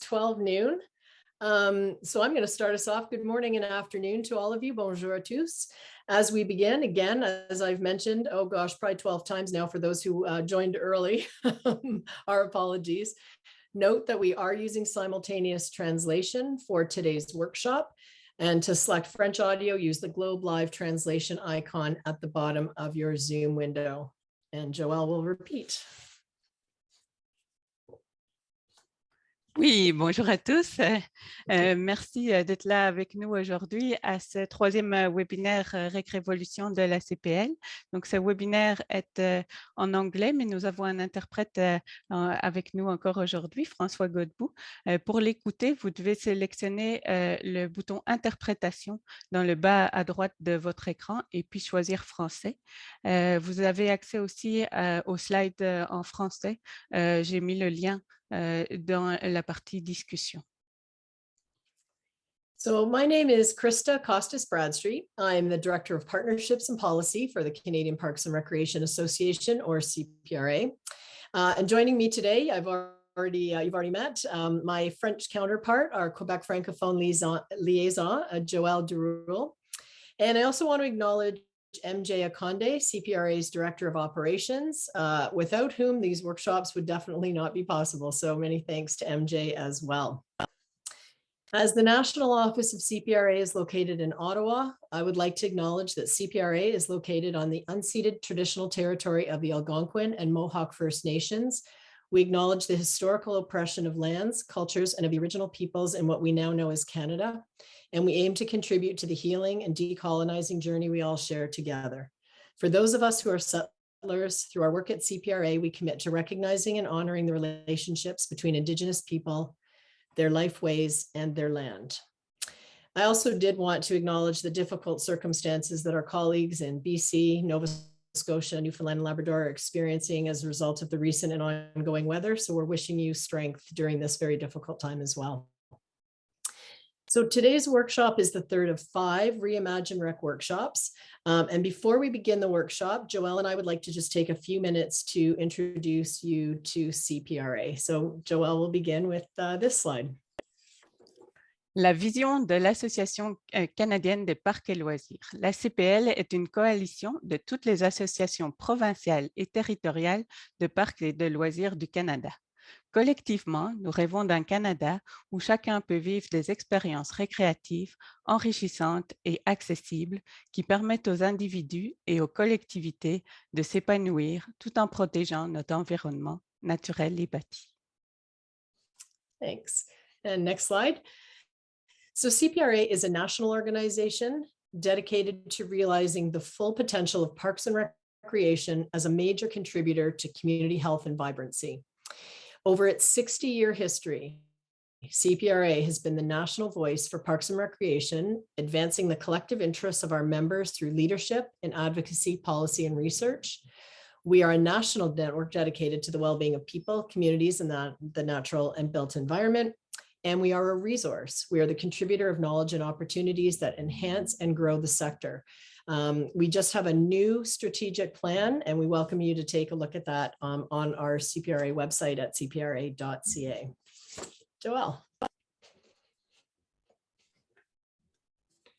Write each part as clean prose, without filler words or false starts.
12 noon. So I'm going to start us off. Good morning and afternoon to all of you. Bonjour à tous. As we begin, again, as I've mentioned, oh gosh, probably 12 times now for those who joined early, our apologies. Note that we are using simultaneous translation for today's workshop. And to select French audio, use the Globe Live translation icon at the bottom of your Zoom window. And Joelle will repeat. Oui, bonjour à tous. Merci d'être là avec nous aujourd'hui à ce troisième webinaire RÉCRÉvolution de la CPL. Donc, ce webinaire est en anglais, mais nous avons un interprète avec nous encore aujourd'hui, François Godbout. Pour l'écouter, vous devez sélectionner le bouton interprétation dans le bas à droite de votre écran et puis choisir français. Vous avez accès aussi aux slides en français. J'ai mis le lien dans la partie discussion. So my name is Krista Costas-Bradstreet. I'm the Director of Partnerships and Policy for the Canadian Parks and Recreation Association, or CPRA. And joining me today, you've already met my French counterpart, our Quebec Francophone liaison, Joelle Deroule. And I also want to acknowledge MJ Akonde, CPRA's Director of Operations, without whom these workshops would definitely not be possible. So many thanks to MJ as well. As the National Office of CPRA is located in Ottawa, I would like to acknowledge that CPRA is located on the unceded traditional territory of the Algonquin and Mohawk First Nations. We acknowledge the historical oppression of lands, cultures, and of the original peoples in what we now know as Canada. And we aim to contribute to the healing and decolonizing journey we all share together. For those of us who are settlers, through our work at CPRA, we commit to recognizing and honoring the relationships between Indigenous people, their life ways, and their land. I also did want to acknowledge the difficult circumstances that our colleagues in BC, Nova Scotia, Newfoundland, and Labrador are experiencing as a result of the recent and ongoing weather. So we're wishing you strength during this very difficult time as well. So today's workshop is the third of 5 ReImagine RREC workshops. And before we begin the workshop, Joelle and I would like to just take a few minutes to introduce you to CPRA. So Joelle will begin with this slide. La vision de l'Association canadienne des parcs et loisirs. La CPL est une coalition de toutes les associations provinciales et territoriales de parcs et de loisirs du Canada. Collectivement, nous rêvons d'un Canada où chacun peut vivre des expériences récréatives, enrichissantes et accessibles qui permettent aux individus et aux collectivités de s'épanouir tout en protégeant notre environnement naturel et bâti. Thanks. And next slide. So CPRA is a national organization dedicated to realizing the full potential of parks and recreation as a major contributor to community health and vibrancy. Over its 60-year history, CPRA has been the national voice for parks and recreation, advancing the collective interests of our members through leadership in advocacy, policy, and research. We are a national network dedicated to the well-being of people, communities, and the natural and built environment. And we are a resource. We are the contributor of knowledge and opportunities that enhance and grow the sector. We just have a new strategic plan, and we welcome you to take a look at that on our CPRA website at cpra.ca. Joelle.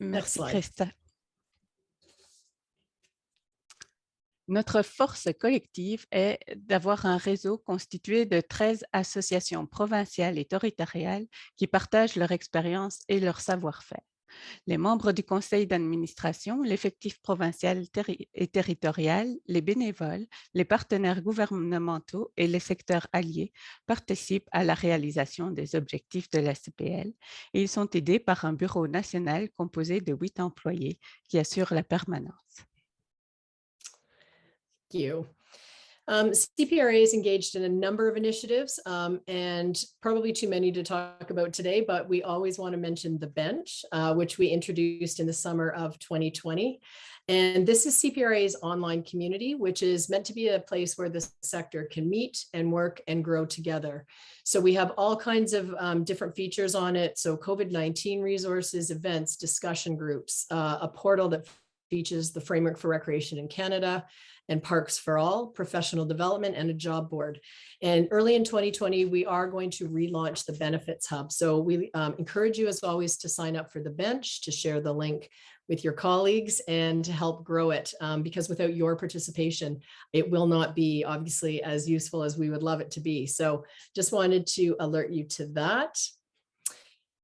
Merci, Krista. Notre force collective est d'avoir un réseau constitué de 13 associations provinciales et territoriales qui partagent leur expérience et leur savoir-faire. Les membres du conseil d'administration, l'effectif provincial et territorial, les bénévoles, les partenaires gouvernementaux et les secteurs alliés participent à la réalisation des objectifs de la CPL et ils sont aidés par un bureau national composé de 8 employés qui assure la permanence. Thank you. CPRA is engaged in a number of initiatives and probably too many to talk about today, but we always want to mention the bench, which we introduced in the summer of 2020. And this is CPRA's online community, which is meant to be a place where the sector can meet and work and grow together. So we have all kinds of different features on it. So COVID-19 resources, events, discussion groups, a portal that features the Framework for Recreation in Canada, and Parks for All, professional development, and a job board. And early in 2020, we are going to relaunch the Benefits Hub. So we encourage you, as always, to sign up for the bench, to share the link with your colleagues, and to help grow it, because without your participation, it will not be obviously as useful as we would love it to be. So just wanted to alert you to that.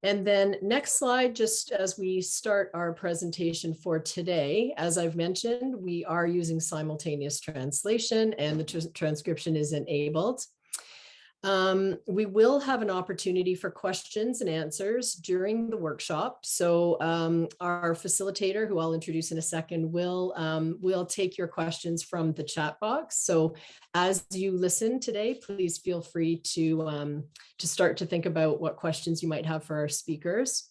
And then next slide, just as we start our presentation for today, as I've mentioned, we are using simultaneous translation, and the transcription is enabled. We will have an opportunity for questions and answers during the workshop. So our facilitator, who I'll introduce in a second, will take your questions from the chat box. So as you listen today, please feel free to start to think about what questions you might have for our speakers.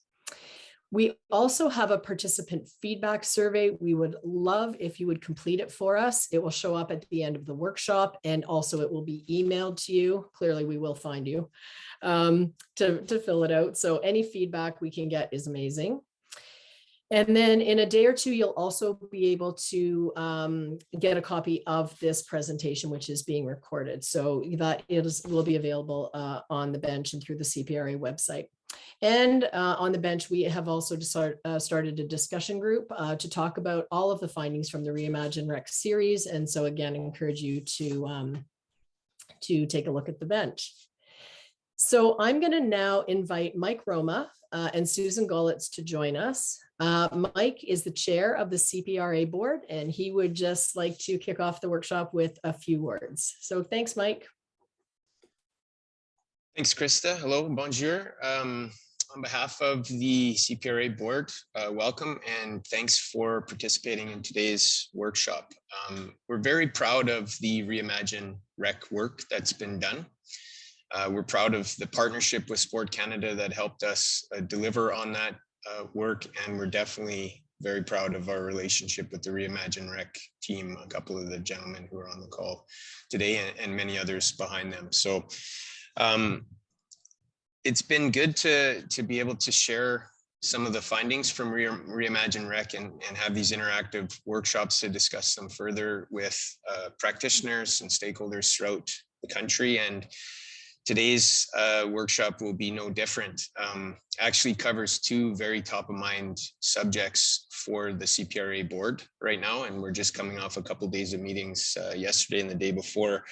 We also have a participant feedback survey. We would love if you would complete it for us. It will show up at the end of the workshop, and also it will be emailed to you. Clearly, we will find you to fill it out. So any feedback we can get is amazing. And then in a day or two, you'll also be able to get a copy of this presentation, which is being recorded. So that will be available on the bench and through the CPRA website. And on the bench, we have also started a discussion group to talk about all of the findings from the ReImagine RREC series. And so again, I encourage you to take a look at the bench. So I'm going to now invite Mike Roma and Susan Gollitz to join us. Mike is the chair of the CPRA board, and he would just like to kick off the workshop with a few words. So thanks, Mike. Thanks, Krista. Hello, bonjour. On behalf of the CPRA board, welcome and thanks for participating in today's workshop. We're very proud of the ReImagine RREC work that's been done. We're proud of the partnership with Sport Canada that helped us deliver on that work, and we're definitely very proud of our relationship with the ReImagine RREC team, a couple of the gentlemen who are on the call today and many others behind them. So it's been good to be able to share some of the findings from ReImagine RREC and have these interactive workshops to discuss them further with practitioners and stakeholders throughout the country. And today's workshop will be no different. Actually covers two very top of mind subjects for the CPRA board right now. And we're just coming off a couple of days of meetings yesterday and the day before.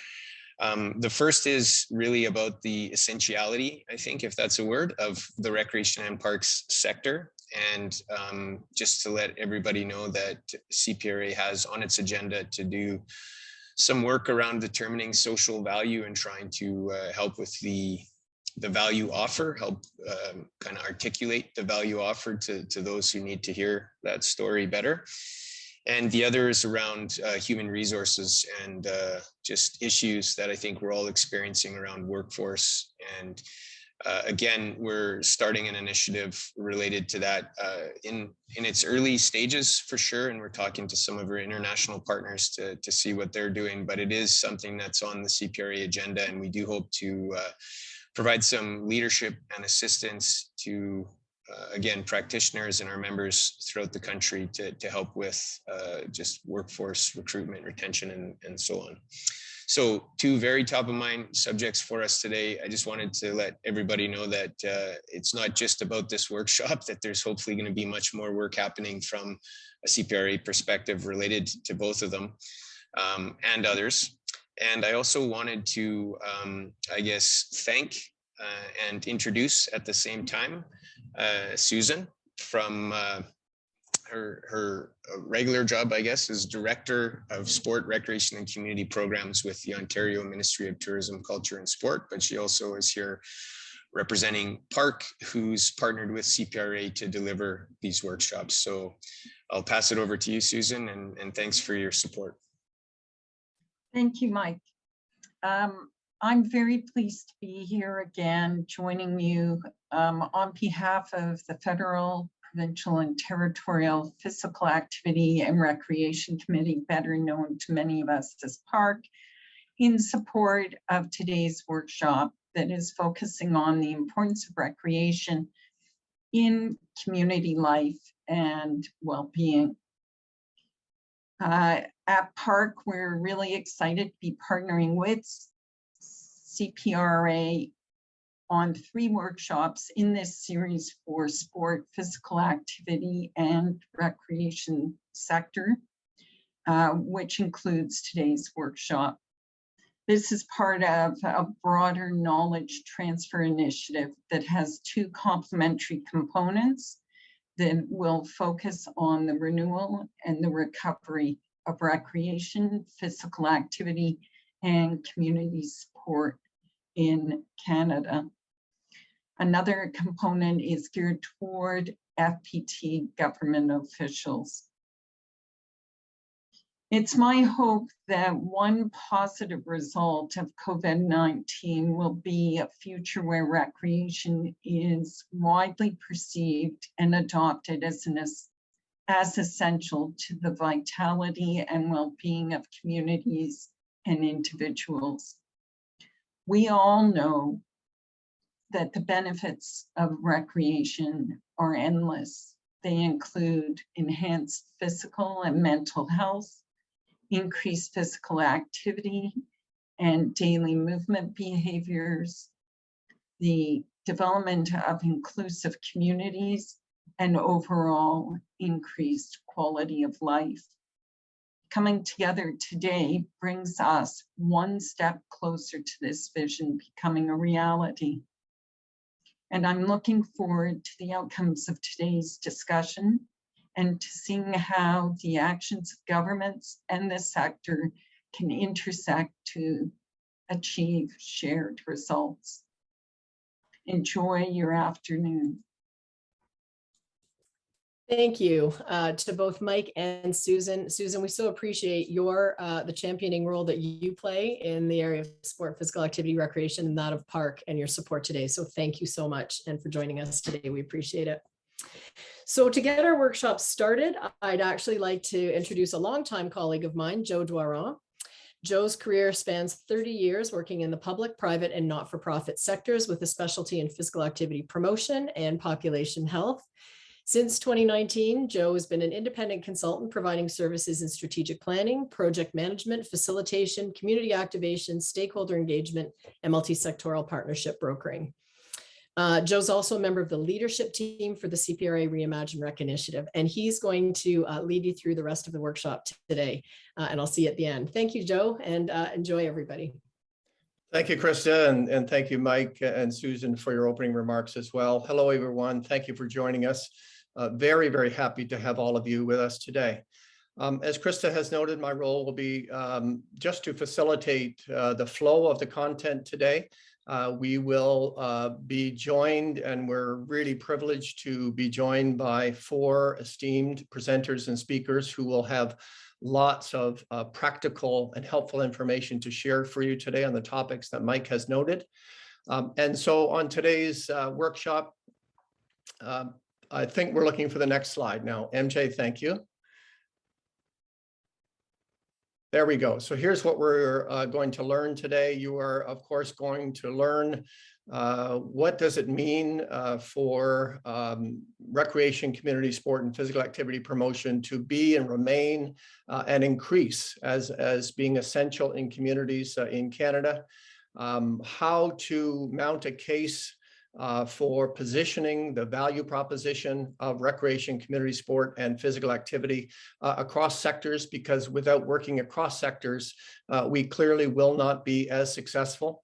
The first is really about the essentiality, I think, if that's a word, of the recreation and parks sector. And just to let everybody know that CPRA has on its agenda to do some work around determining social value and trying to help with the value offer, help kind of articulate the value offered to those who need to hear that story better. And the other is around human resources and just issues that I think we're all experiencing around workforce. And again, we're starting an initiative related to that in its early stages for sure. And we're talking to some of our international partners to see what they're doing, but it is something that's on the CPRA agenda. And we do hope to provide some leadership and assistance to again, practitioners and our members throughout the country to help with just workforce recruitment, retention, and so on. So two very top of mind subjects for us today. I just wanted to let everybody know that it's not just about this workshop, that there's hopefully going to be much more work happening from a CPRA perspective related to both of them and others. And I also wanted to, I guess, thank and introduce at the same time Susan from her regular job, I guess, is Director of Sport, Recreation and Community Programs with the Ontario Ministry of Tourism, Culture and Sport, but she also is here representing Park, who's partnered with CPRA to deliver these workshops. So I'll pass it over to you, Susan, and thanks for your support. Thank you, Mike. I'm very pleased to be here again, joining you on behalf of the Federal, Provincial, and Territorial Physical Activity and Recreation Committee, better known to many of us as PARC, in support of today's workshop that is focusing on the importance of recreation in community life and well-being. At Park, we're really excited to be partnering with CPRA on 3 workshops in this series for sport, physical activity, and recreation sector, which includes today's workshop. This is part of a broader knowledge transfer initiative that has 2 complementary components that will focus on the renewal and the recovery of recreation, physical activity, and community support in Canada. Another component is geared toward FPT government officials. It's my hope that one positive result of COVID-19 will be a future where recreation is widely perceived and adopted as essential to the vitality and well-being of communities and individuals. We all know that the benefits of recreation are endless. They include enhanced physical and mental health, increased physical activity and daily movement behaviors, the development of inclusive communities, and overall increased quality of life. Coming together today brings us one step closer to this vision becoming a reality. And I'm looking forward to the outcomes of today's discussion and to seeing how the actions of governments and the sector can intersect to achieve shared results. Enjoy your afternoon. Thank you to both Mike and Susan. Susan, we so appreciate your the championing role that you play in the area of sport, physical activity, recreation, and that of Park, and your support today. So thank you so much, and for joining us today. We appreciate it. So to get our workshop started, I'd actually like to introduce a longtime colleague of mine, Joe Duara. Joe's career spans 30 years working in the public, private, and not-for-profit sectors with a specialty in physical activity promotion and population health. Since 2019, Joe has been an independent consultant providing services in strategic planning, project management, facilitation, community activation, stakeholder engagement, and multi-sectoral partnership brokering. Joe's also a member of the leadership team for the CPRA ReImagine RREC initiative, and he's going to lead you through the rest of the workshop today, and I'll see you at the end. Thank you, Joe, and enjoy, everybody. Thank you, Krista, and thank you, Mike and Susan, for your opening remarks as well. Hello, everyone. Thank you for joining us. Very, very happy to have all of you with us today. As Krista has noted, my role will be just to facilitate the flow of the content today. We will be joined, and we're really privileged to be joined by 4 esteemed presenters and speakers who will have lots of practical and helpful information to share for you today on the topics that Mike has noted. And so on today's workshop, I think we're looking for the next slide now. MJ, thank you. There we go. So here's what we're going to learn today. You are, of course, going to learn what does it mean for recreation, community sport, and physical activity promotion to be and remain and increase as being essential in communities in Canada. How to mount a case for positioning the value proposition of recreation, community sport, and physical activity across sectors, because without working across sectors, we clearly will not be as successful.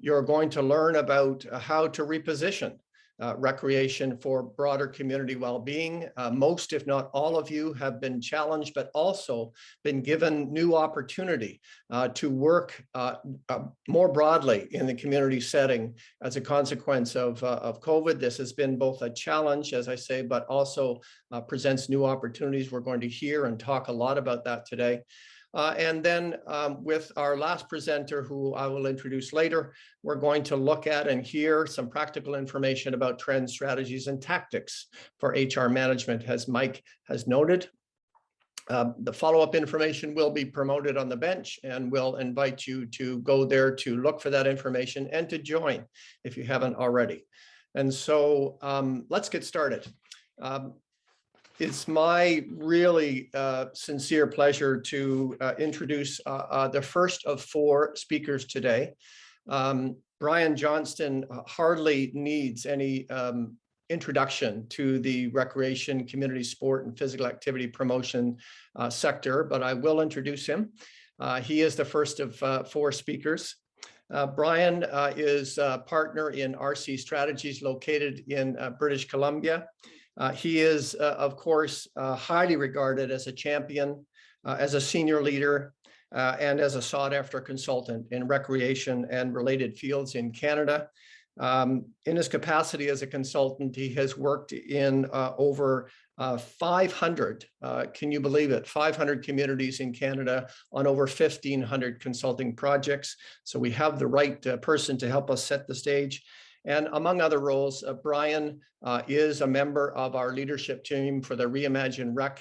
You're going to learn about how to reposition recreation for broader community well-being. Most, if not all of you, have been challenged, but also been given new opportunity to work more broadly in the community setting as a consequence of COVID. This has been both a challenge, as I say, but also presents new opportunities. We're going to hear and talk a lot about that today. And then with our last presenter, who I will introduce later, we're going to look at and hear some practical information about trends, strategies, and tactics for HR management, as Mike has noted. The follow-up information will be promoted on the bench, and we'll invite you to go there to look for that information and to join if you haven't already. And so let's get started. It's my really sincere pleasure to introduce the first of 4 speakers today. Brian Johnston hardly needs any introduction to the recreation, community sport, and physical activity promotion sector, but I will introduce him. He is the first of 4 speakers. Brian is a partner in RC Strategies located in British Columbia. He is, of course, highly regarded as a champion, as a senior leader, and as a sought-after consultant in recreation and related fields in Canada. In his capacity as a consultant, he has worked in over 500, can you believe it, 500 communities in Canada on over 1,500 consulting projects. So we have the right person to help us set the stage. And among other roles, Brian is a member of our leadership team for the ReImagine RREC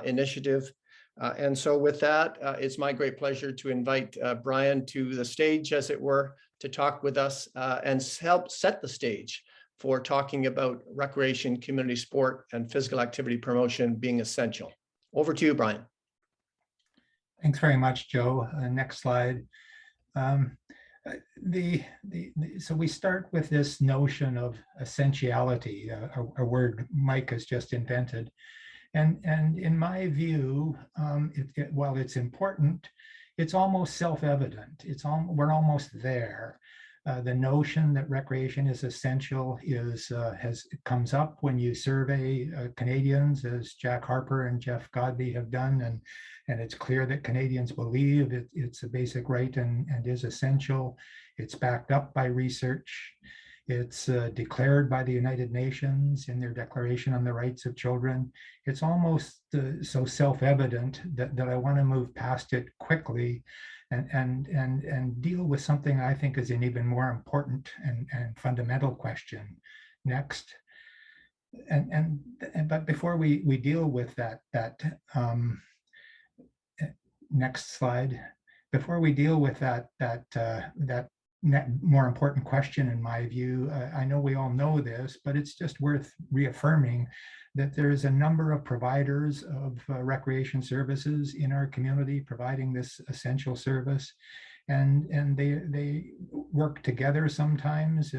initiative. And so with that, it's my great pleasure to invite Brian to the stage, as it were, to talk with us and help set the stage for talking about recreation, community sport, and physical activity promotion being essential. Over to you, Brian. Thanks very much, Joe. Next slide. So we start with this notion of essentiality, a word Mike has just invented. And in my view, while it's important, it's almost self-evident. We're almost there. The notion that recreation is essential comes up when you survey Canadians, as Jack Harper and Jeff Godby have done, and it's clear that Canadians believe it's a basic right and is essential. It's backed up by research. It's declared by the United Nations in their Declaration on the Rights of Children. It's almost so self-evident that I want to move past it quickly and deal with something I think is an even more important and fundamental question. Next. But before we deal with that next slide, before we deal with that more important question, in my view, I know we all know this, but it's just worth reaffirming that there's a number of providers of recreation services in our community providing this essential service. And they work together sometimes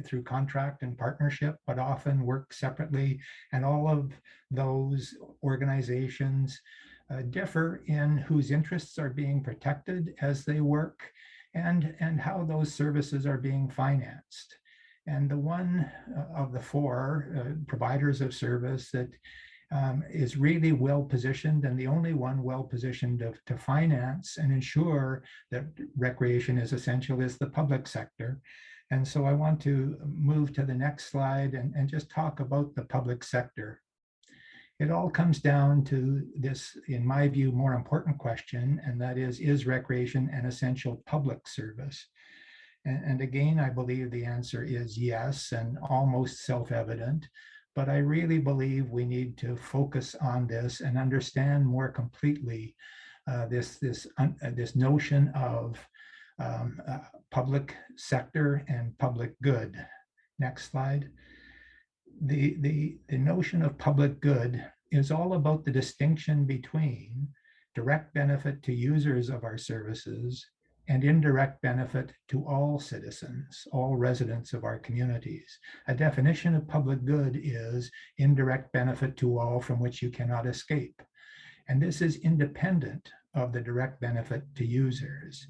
through contract and partnership, but often work separately. And all of those organizations differ in whose interests are being protected as they work and how those services are being financed. And the one of the 4 providers of service that is really well positioned and the only one well positioned to finance and ensure that recreation is essential is the public sector. And so I want to move to the next slide and just talk about the public sector. It all comes down to this, in my view, more important question, and that is recreation an essential public service? And again, I believe the answer is yes, and almost self-evident, but I really believe we need to focus on this and understand more completely this notion of public sector and public good. Next slide. The notion of public good is all about the distinction between direct benefit to users of our services and indirect benefit to all citizens, all residents of our communities. A definition of public good is indirect benefit to all from which you cannot escape. And this is independent of the direct benefit to users.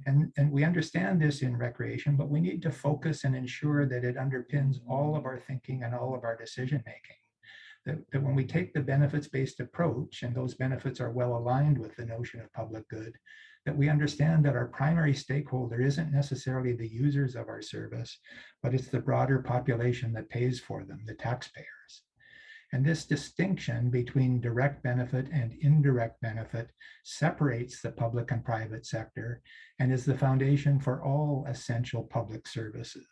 And we understand this in recreation, but we need to focus and ensure that it underpins all of our thinking and all of our decision-making. That when we take the benefits-based approach, and those benefits are well aligned with the notion of public good, that we understand that our primary stakeholder isn't necessarily the users of our service, but it's the broader population that pays for them, the taxpayers. And this distinction between direct benefit and indirect benefit separates the public and private sector and is the foundation for all essential public services.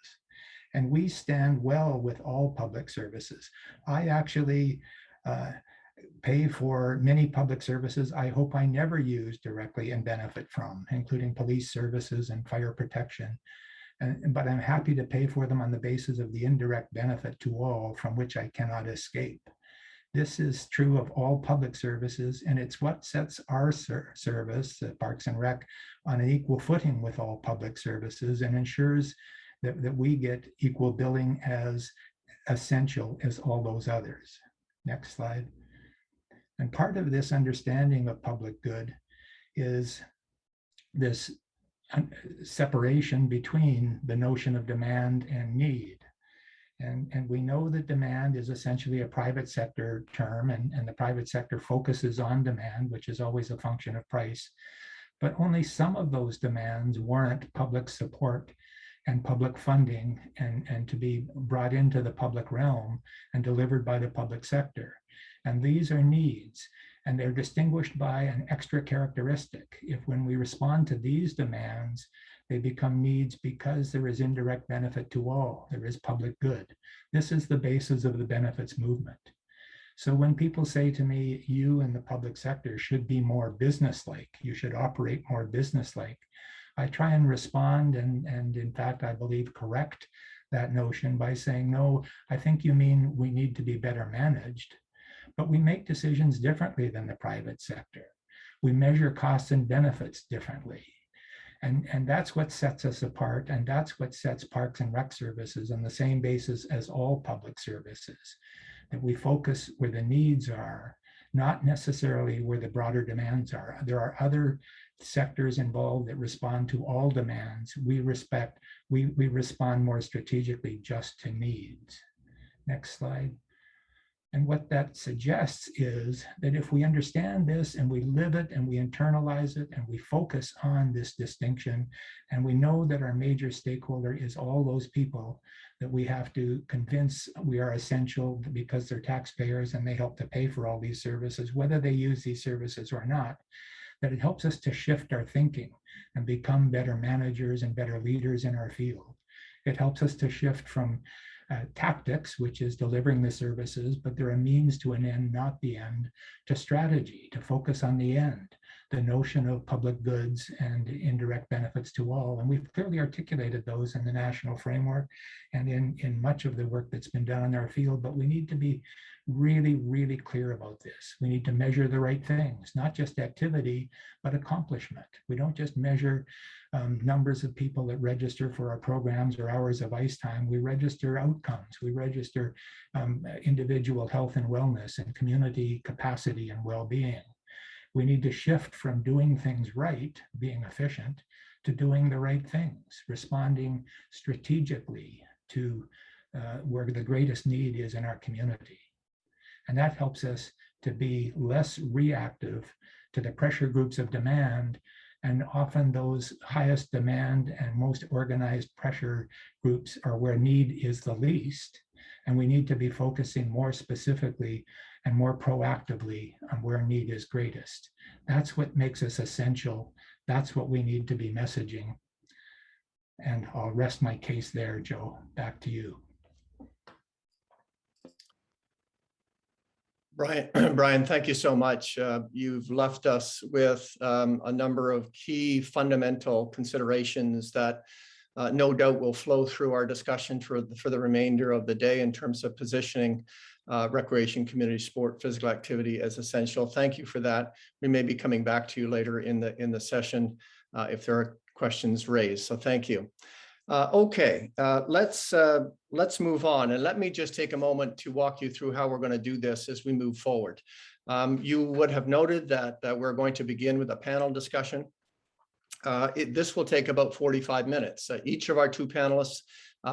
And we stand well with all public services. I actually pay for many public services I hope I never use directly and benefit from, including police services and fire protection. But I'm happy to pay for them on the basis of the indirect benefit to all from which I cannot escape. This is true of all public services, and it's what sets our service, Parks and Rec, on an equal footing with all public services and ensures that we get equal billing as essential as all those others. Next slide. And part of this understanding of public good is this separation between the notion of demand and need. And we know that demand is essentially a private sector term, and the private sector focuses on demand, which is always a function of price. But only some of those demands warrant public support and public funding and to be brought into the public realm and delivered by the public sector. And these are needs, and they're distinguished by an extra characteristic. If when we respond to these demands, they become needs because there is indirect benefit to all, there is public good. This is the basis of the benefits movement. So when people say to me, you in the public sector should be more businesslike, you should operate more businesslike, I try and respond and in fact, I believe correct that notion by saying, no, I think you mean we need to be better managed, but we make decisions differently than the private sector. We measure costs and benefits differently. And that's what sets us apart, and that's what sets Parks and Rec services on the same basis as all public services, that we focus where the needs are, not necessarily where the broader demands are. There are other sectors involved that respond to all demands. We respond more strategically just to needs. Next slide. And what that suggests is that if we understand this and we live it and we internalize it and we focus on this distinction, and we know that our major stakeholder is all those people that we have to convince we are essential because they're taxpayers and they help to pay for all these services, whether they use these services or not, that it helps us to shift our thinking and become better managers and better leaders in our field. It helps us to shift from tactics, which is delivering the services, but they're a means to an end, not the end, to strategy, to focus on the end, the notion of public goods and indirect benefits to all. And we've clearly articulated those in the national framework and in much of the work that's been done in our field, but we need to be really, really clear about this. We need to measure the right things, not just activity, but accomplishment. We don't just measure numbers of people that register for our programs or hours of ice time. We register outcomes. We register individual health and wellness and community capacity and well-being. We need to shift from doing things right, being efficient, to doing the right things, responding strategically to where the greatest need is in our community. And that helps us to be less reactive to the pressure groups of demand. And often those highest demand and most organized pressure groups are where need is the least. And we need to be focusing more specifically and more proactively on where need is greatest. That's what makes us essential. That's what we need to be messaging. And I'll rest my case there, Joe. Back to you. Brian, thank you so much. You've left us with a number of key fundamental considerations that no doubt will flow through our discussion for the remainder of the day in terms of positioning recreation, community sport, physical activity as essential. Thank you for that. We may be coming back to you later in the session if there are questions raised. So thank you. Okay, let's move on, and let me just take a moment to walk you through how we're going to do this as we move forward. You would have noted that we're going to begin with a panel discussion. This will take about 45 minutes. Each of our two panelists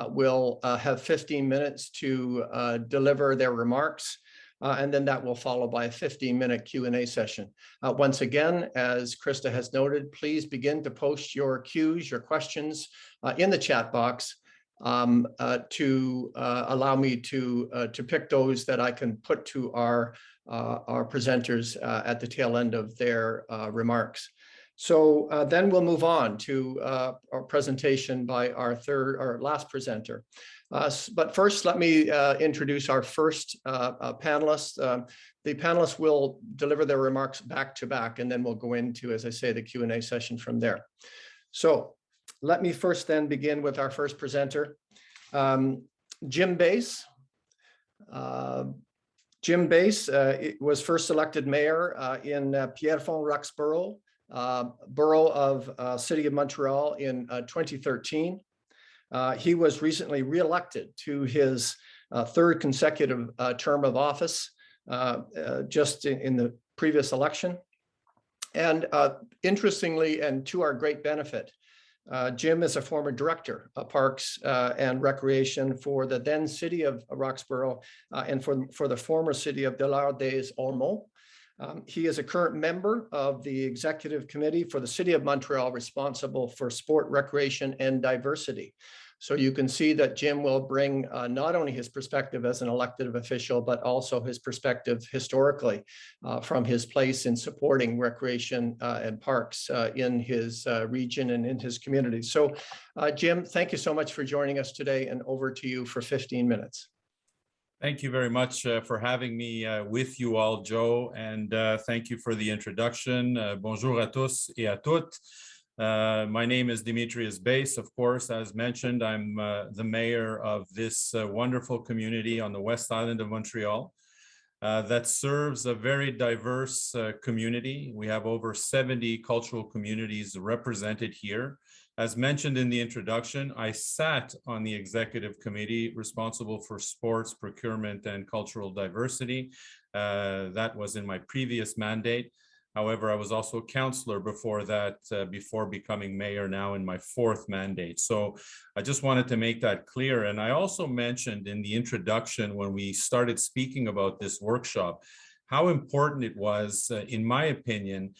will have 15 minutes to deliver their remarks. And then that will follow by a 15-minute Q&A session. Once again, as Krista has noted, please begin to post your cues, your questions in the chat box to allow me to pick those that I can put to our presenters at the tail end of their remarks. So then we'll move on to our presentation by our last presenter. But first, let me introduce our first panelist. The panelists will deliver their remarks back to back, and then we'll go into, as I say, the Q&A session from there. So let me first then begin with our first presenter, Jim Bass. Jim Bass was first elected mayor in Pierrefonds-Roxborough, borough of City of Montreal in 2013. He was recently re-elected to his third consecutive term of office just in the previous election. And interestingly, and to our great benefit, Jim is a former director of Parks and Recreation for the then city of Roxborough and for the former city of Dollard-des-Ormeaux. He is a current member of the executive committee for the city of Montreal responsible for sport, recreation, and diversity. So you can see that Jim will bring not only his perspective as an elected official, but also his perspective historically from his place in supporting recreation and parks in his region and in his community. So Jim, thank you so much for joining us today, and over to you for 15 minutes. Thank you very much for having me with you all, Joe, and thank you for the introduction. Bonjour à tous et à toutes. My name is Demetrius Bass. Of course, as mentioned, I'm the mayor of this wonderful community on the West Island of Montreal that serves a very diverse community. We have over 70 cultural communities represented here. As mentioned in the introduction, I sat on the executive committee responsible for sports, procurement, and cultural diversity. That was in my previous mandate. However, I was also a councillor before that, before becoming mayor now in my fourth mandate. So I just wanted to make that clear. And I also mentioned in the introduction when we started speaking about this workshop, how important it was, in my opinion,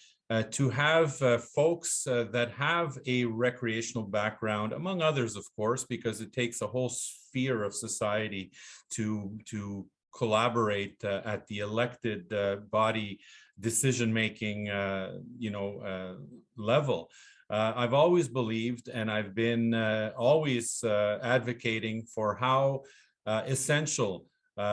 to have folks that have a recreational background, among others, of course, because it takes a whole sphere of society to collaborate at the elected body decision-making, level. I've always believed, and I've been always advocating for how essential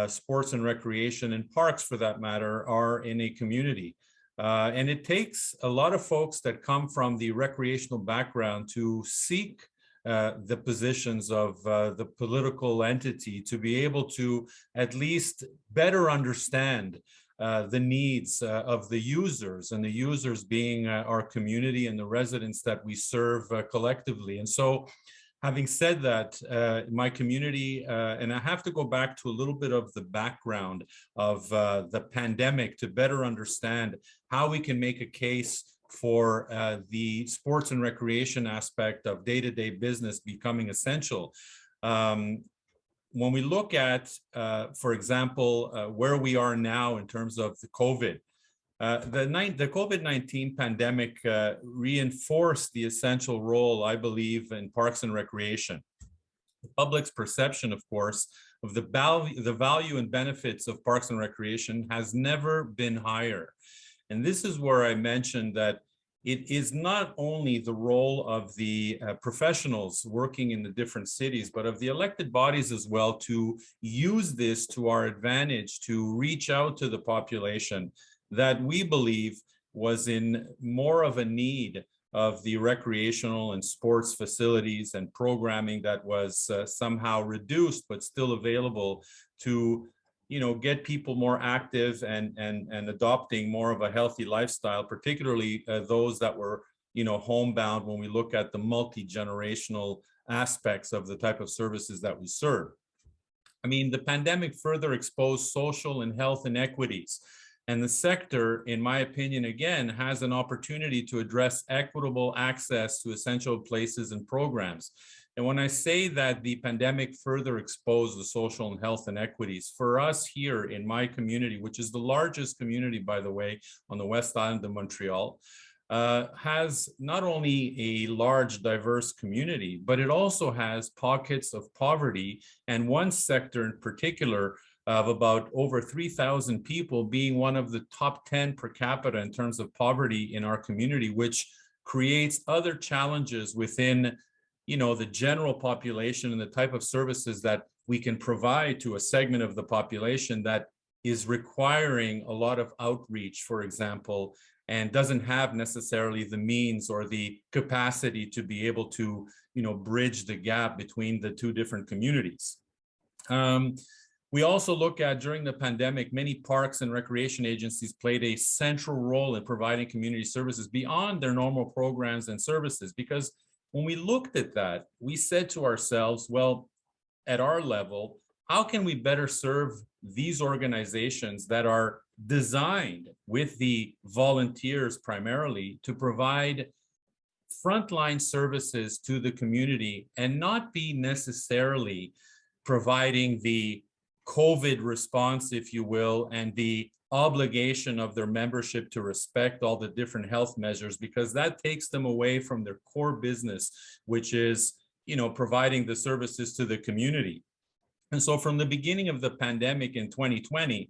sports and recreation and parks, for that matter, are in a community. And it takes a lot of folks that come from the recreational background to seek the positions of the political entity to be able to at least better understand the needs of the users, and the users being our community and the residents that we serve collectively. And so, having said that, my community, and I have to go back to a little bit of the background of the pandemic to better understand how we can make a case for the sports and recreation aspect of day-to-day business becoming essential. When we look at, for example, where we are now in terms of the COVID, the COVID-19 pandemic reinforced the essential role, I believe, in parks and recreation. The public's perception, of course, of the value and benefits of parks and recreation has never been higher. And this is where I mentioned that it is not only the role of the professionals working in the different cities, but of the elected bodies as well to use this to our advantage, to reach out to the population that we believe was in more of a need of the recreational and sports facilities and programming that was somehow reduced, but still available to get people more active and adopting more of a healthy lifestyle, particularly those that were, homebound when we look at the multi-generational aspects of the type of services that we serve. I mean, the pandemic further exposed social and health inequities. And the sector, in my opinion, again, has an opportunity to address equitable access to essential places and programs. And when I say that the pandemic further exposed the social and health inequities, for us here in my community, which is the largest community, by the way, on the West Island of Montreal, has not only a large, diverse community, but it also has pockets of poverty, and one sector in particular of about over 3,000 people being one of the top 10 per capita in terms of poverty in our community, which creates other challenges within the general population and the type of services that we can provide to a segment of the population that is requiring a lot of outreach, for example, and doesn't have necessarily the means or the capacity to be able to, bridge the gap between the two different communities. We also look at, during the pandemic, many parks and recreation agencies played a central role in providing community services beyond their normal programs and services. Because when we looked at that, we said to ourselves, well, at our level, how can we better serve these organizations that are designed with the volunteers primarily to provide frontline services to the community and not be necessarily providing the COVID response, if you will, and the obligation of their membership to respect all the different health measures, because that takes them away from their core business, which is, providing the services to the community. And so from the beginning of the pandemic in 2020,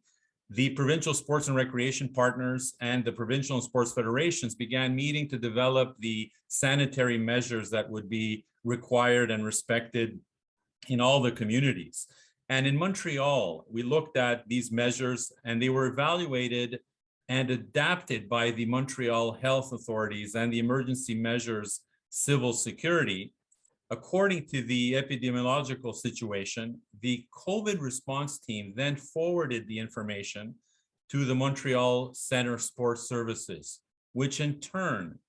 the provincial sports and recreation partners and the provincial and sports federations began meeting to develop the sanitary measures that would be required and respected in all the communities. And in Montreal, we looked at these measures and they were evaluated and adapted by the Montreal health authorities and the emergency measures civil security. According to the epidemiological situation, the COVID response team then forwarded the information to the Montreal Center Sports Services, which in turn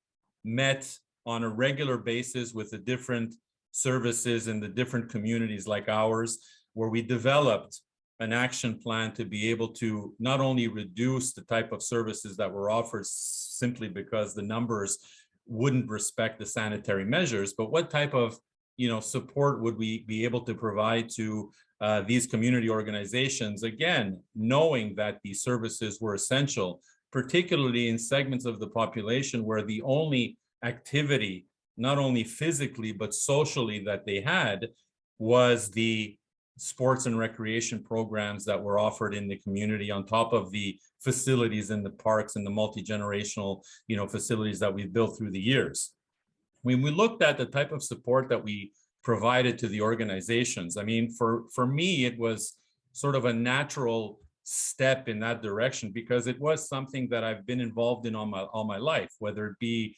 met on a regular basis with the different services in the different communities like ours, where we developed an action plan to be able to not only reduce the type of services that were offered simply because the numbers wouldn't respect the sanitary measures, but what type of support would we be able to provide to these community organizations, again, knowing that these services were essential, particularly in segments of the population where the only activity, not only physically, but socially that they had was the sports and recreation programs that were offered in the community on top of the facilities in the parks and the multi-generational, facilities that we've built through the years. When we looked at the type of support that we provided to the organizations, I mean, for me, it was sort of a natural step in that direction because it was something that I've been involved in all my life, whether it be,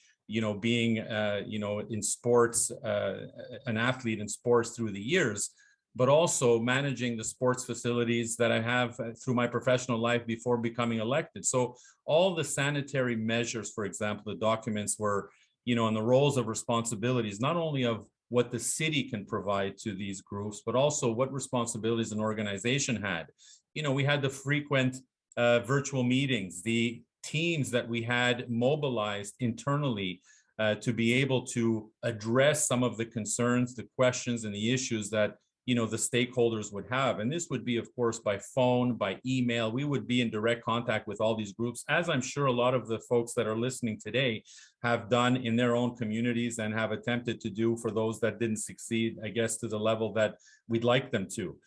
being, in sports, an athlete in sports through the years, but also managing the sports facilities that I have through my professional life before becoming elected. So all the sanitary measures, for example, the documents were, and the roles of responsibilities, not only of what the city can provide to these groups, but also what responsibilities an organization had. We had the frequent virtual meetings, the teams that we had mobilized internally to be able to address some of the concerns, the questions, and the issues that the stakeholders would have. And this would be, of course, by phone, by email. We would be in direct contact with all these groups, as I'm sure a lot of the folks that are listening today have done in their own communities and have attempted to do for those that didn't succeed, I guess, to the level that we'd like them to.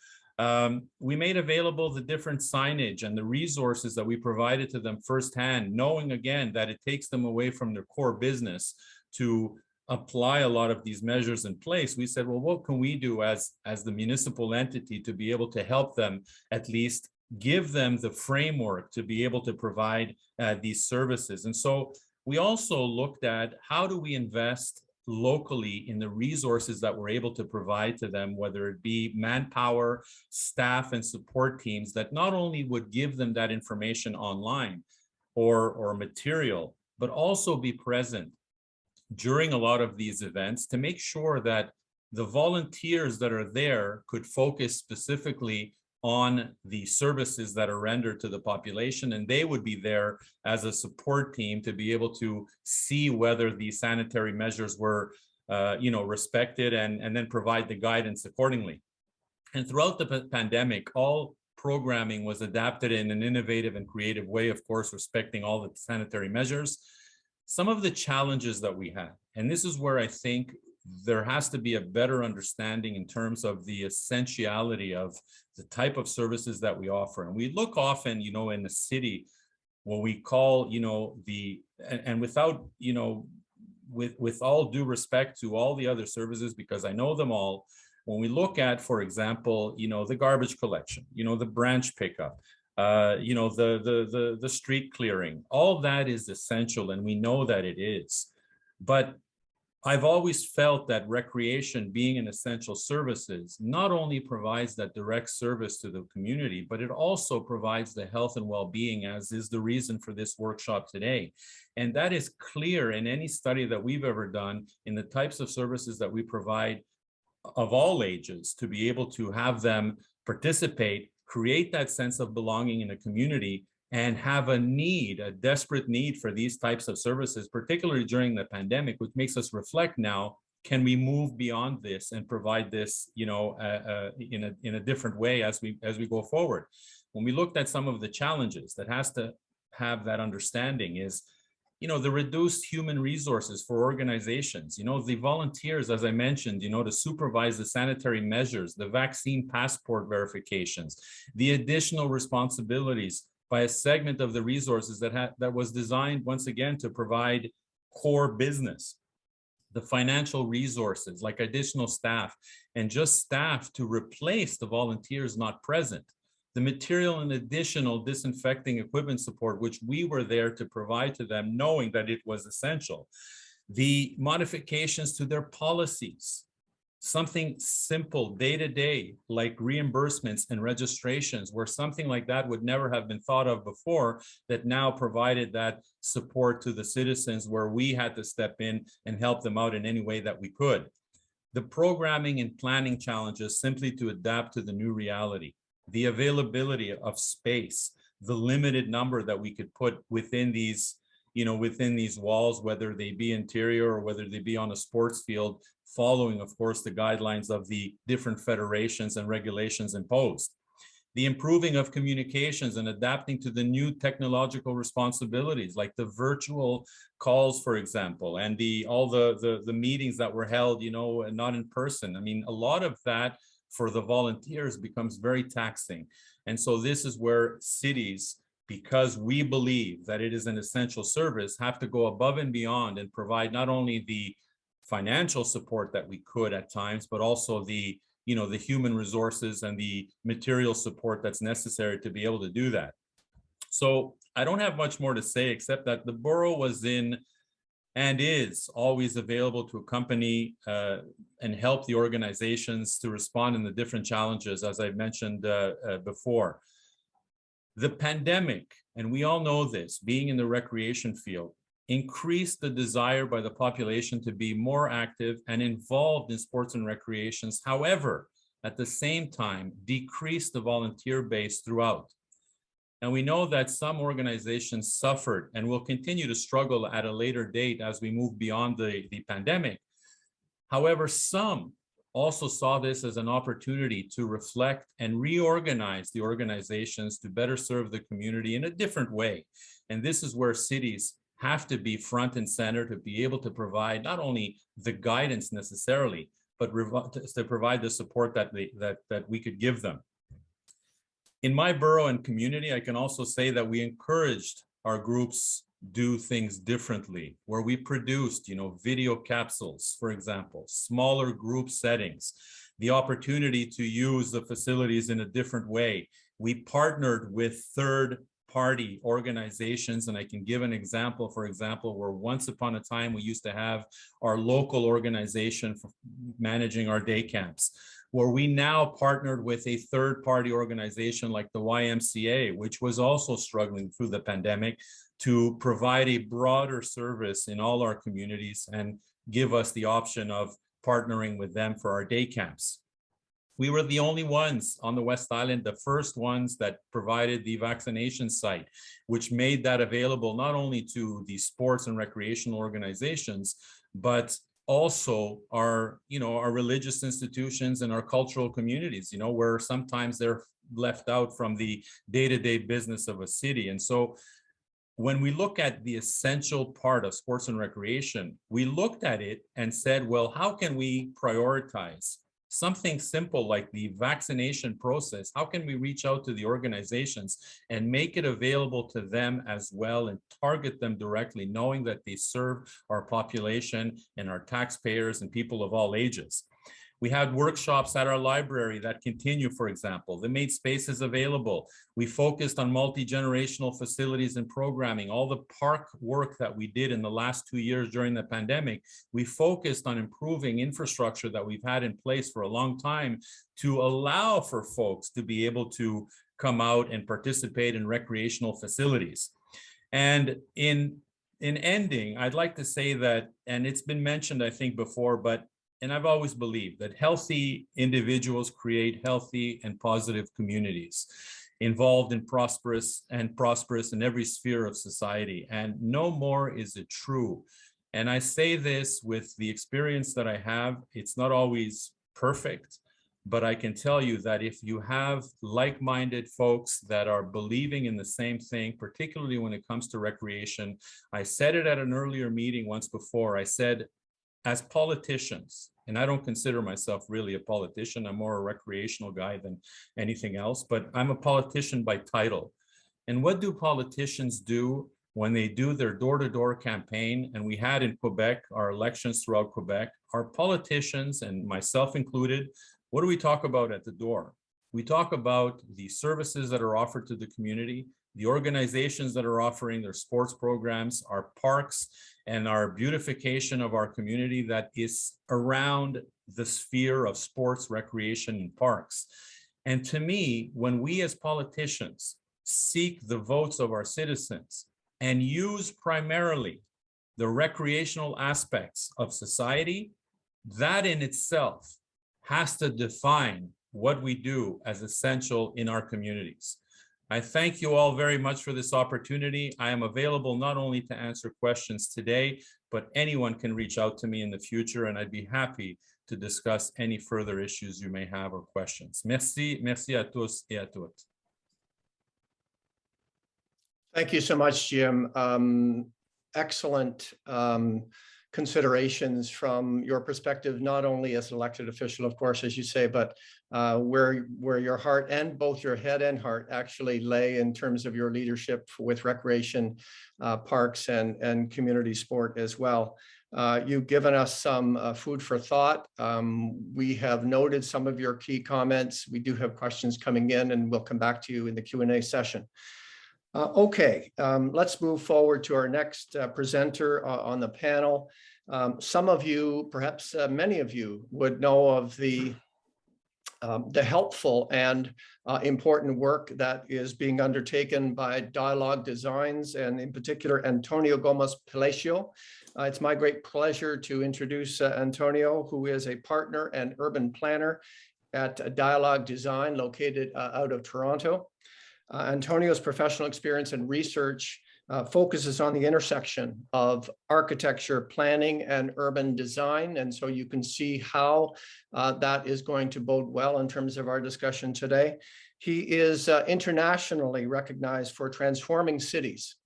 We made available the different signage and the resources that we provided to them firsthand, knowing again that it takes them away from their core business to apply a lot of these measures in place. We said, well, what can we do as the municipal entity to be able to help them, at least give them the framework to be able to provide these services? And so we also looked at how do we invest locally in the resources that we're able to provide to them, whether it be manpower, staff, and support teams that not only would give them that information online or material, but also be present during a lot of these events to make sure that the volunteers that are there could focus specifically on the services that are rendered to the population, and they would be there as a support team to be able to see whether the sanitary measures were respected and then provide the guidance accordingly. And throughout the pandemic, all programming was adapted in an innovative and creative way, of course, respecting all the sanitary measures. Some of the challenges that we had, and this is where I think there has to be a better understanding in terms of the essentiality of the type of services that we offer. And we look often, in the city, what we call, and without, with all due respect to all the other services, because I know them all, when we look at, for example, the garbage collection, the branch pickup, the street clearing, all that is essential, and we know that it is. But I've always felt that recreation, being an essential services, not only provides that direct service to the community, but it also provides the health and well-being, as is the reason for this workshop today. And that is clear in any study that we've ever done in the types of services that we provide of all ages, to be able to have them participate, create that sense of belonging in a community, and have a need, a desperate need for these types of services, particularly during the pandemic, which makes us reflect now, can we move beyond this and provide this, you know, in a different way as we go forward? When we looked at some of the challenges that has to have that understanding is, you know, the reduced human resources for organizations, you know, the volunteers, as I mentioned, you know, to supervise the sanitary measures, the vaccine passport verifications, the additional responsibilities by a segment of the resources that was designed, once again, to provide core business, the financial resources like additional staff, and just staff to replace the volunteers not present, the material and additional disinfecting equipment support, which we were there to provide to them, knowing that it was essential, the modifications to their policies, something simple day-to-day like reimbursements and registrations, where something like that would never have been thought of before, that now provided that support to the citizens, where we had to step in and help them out in any way that we could. The programming and planning challenges simply to adapt to the new reality, the availability of space, the limited number that we could put within these, you know, within these walls, whether they be interior or whether they be on a sports field, following, of course, the guidelines of the different federations and regulations imposed. The improving of communications and adapting to the new technological responsibilities, like the virtual calls, for example, and all the meetings that were held, you know, and not in person. I mean, a lot of that for the volunteers becomes very taxing. And so this is where cities, because we believe that it is an essential service, have to go above and beyond and provide not only the financial support that we could at times, but also the, you know, the human resources and the material support that's necessary to be able to do that. So I don't have much more to say, except that the borough was in and is always available to accompany and help the organizations to respond in the different challenges, as I've mentioned before. The pandemic, and we all know this, being in the recreation field, increased the desire by the population to be more active and involved in sports and recreations. However, at the same time, decreased the volunteer base throughout. And we know that some organizations suffered and will continue to struggle at a later date as we move beyond the pandemic. However, some also saw this as an opportunity to reflect and reorganize the organizations to better serve the community in a different way. And this is where cities have to be front and center to be able to provide not only the guidance necessarily, but to provide the support that we could give them. In my borough and community, I can also say that we encouraged our groups do things differently, where we produced, you know, video capsules, for example, smaller group settings, the opportunity to use the facilities in a different way. We partnered with third-party organizations, and I can give an example, for example, where once upon a time we used to have our local organization for managing our day camps, where we now partnered with a third-party organization like the YMCA, which was also struggling through the pandemic, to provide a broader service in all our communities and give us the option of partnering with them for our day camps. We were the only ones on the West Island, the first ones that provided the vaccination site, which made that available not only to the sports and recreational organizations, but also our, you know, our religious institutions and our cultural communities, you know, where sometimes they're left out from the day-to-day business of a city. And so when we look at the essential part of sports and recreation, we looked at it and said, well, how can we prioritize something simple like the vaccination process? How can we reach out to the organizations and make it available to them as well and target them directly, knowing that they serve our population and our taxpayers and people of all ages? We had workshops at our library that continue, for example. They made spaces available. We focused on multi-generational facilities and programming. All the park work that we did in the last 2 years during the pandemic, we focused on improving infrastructure that we've had in place for a long time to allow for folks to be able to come out and participate in recreational facilities. And in ending, I'd like to say that, and it's been mentioned, I think, before, and I've always believed that healthy individuals create healthy and positive communities involved in prosperous in every sphere of society. And no more is it true. And I say this with the experience that I have. It's not always perfect, but I can tell you that if you have like-minded folks that are believing in the same thing, particularly when it comes to recreation, I said it at an earlier meeting once before, I said, as politicians, and I don't consider myself really a politician, I'm more a recreational guy than anything else, but I'm a politician by title. And what do politicians do when they do their door-to-door campaign? And we had in Quebec, our elections throughout Quebec, our politicians, and myself included, what do we talk about at the door? We talk about the services that are offered to the community, the organizations that are offering their sports programs, our parks, and our beautification of our community that is around the sphere of sports, recreation, and parks. And to me, when we as politicians seek the votes of our citizens and use primarily the recreational aspects of society, that in itself has to define what we do as essential in our communities. I thank you all very much for this opportunity. I am available not only to answer questions today, but anyone can reach out to me in the future, and I'd be happy to discuss any further issues you may have or questions. Merci, merci à tous et à toutes. Thank you so much, Jim. Excellent considerations from your perspective, not only as an elected official, of course, as you say, but where your heart and both your head and heart actually lay in terms of your leadership with recreation, parks, and community sport as well. You've given us some food for thought. We have noted some of your key comments. We do have questions coming in, and we'll come back to you in the Q&A session. Okay, let's move forward to our next presenter on the panel. Some of you, perhaps many of you, would know of the helpful and important work that is being undertaken by Dialogue Designs, and in particular, Antonio Gomez Palacio. It's my great pleasure to introduce Antonio, who is a partner and urban planner at Dialogue Design, located out of Toronto. Antonio's professional experience and research focuses on the intersection of architecture, planning, and urban design. And so you can see how that is going to bode well in terms of our discussion today. He is internationally recognized for transforming cities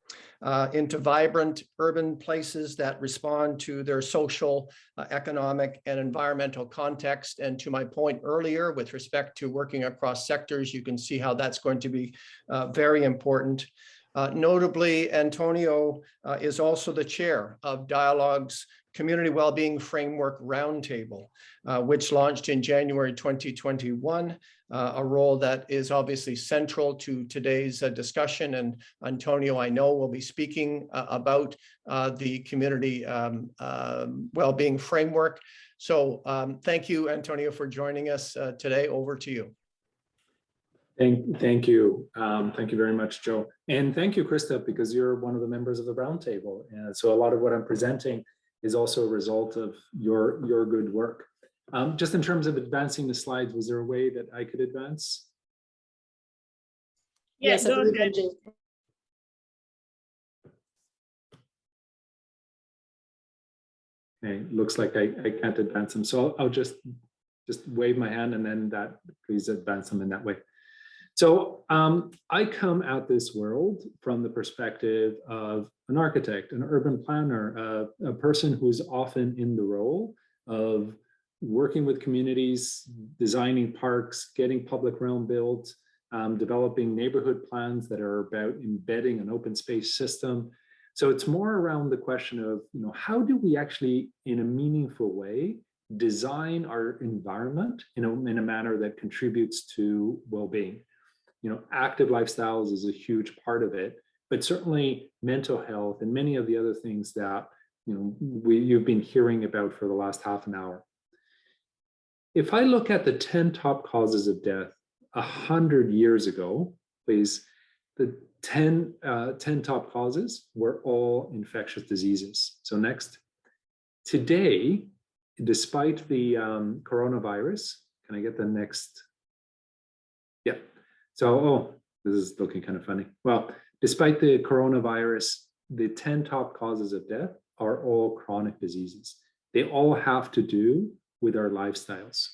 into vibrant urban places that respond to their social, economic, and environmental context. And to my point earlier, with respect to working across sectors, you can see how that's going to be very important. Notably, Antonio is also the chair of Dialogue's Community Wellbeing Framework Roundtable, which launched in January 2021, a role that is obviously central to today's discussion. And Antonio, I know, will be speaking about the Community Wellbeing Framework. So thank you, Antonio, for joining us today. Over to you. Thank you. Thank you very much, Joe. And thank you, Krista, because you're one of the members of the roundtable. And so a lot of what I'm presenting is also a result of your good work. Just in terms of advancing the slides, was there a way that I could advance? Yes, I believe I do. Okay, looks like I can't advance them. So I'll just wave my hand, and then that, please advance them in that way. So I come at this world from the perspective of an architect, an urban planner, a person who's often in the role of working with communities, designing parks, getting public realm built, developing neighborhood plans that are about embedding an open space system. So it's more around the question of, how do we actually, in a meaningful way, design our environment in a manner that contributes to well-being. You know, active lifestyles is a huge part of it, but certainly mental health and many of the other things that, you know, you've been hearing about for the last half an hour. If I look at the 10 top causes of death 100 years ago, please, the 10 top causes were all infectious diseases. So next, today, despite the coronavirus, can I get the next? Yeah. So, oh, this is looking kind of funny. Well, despite the coronavirus, the 10 top causes of death are all chronic diseases. They all have to do with our lifestyles,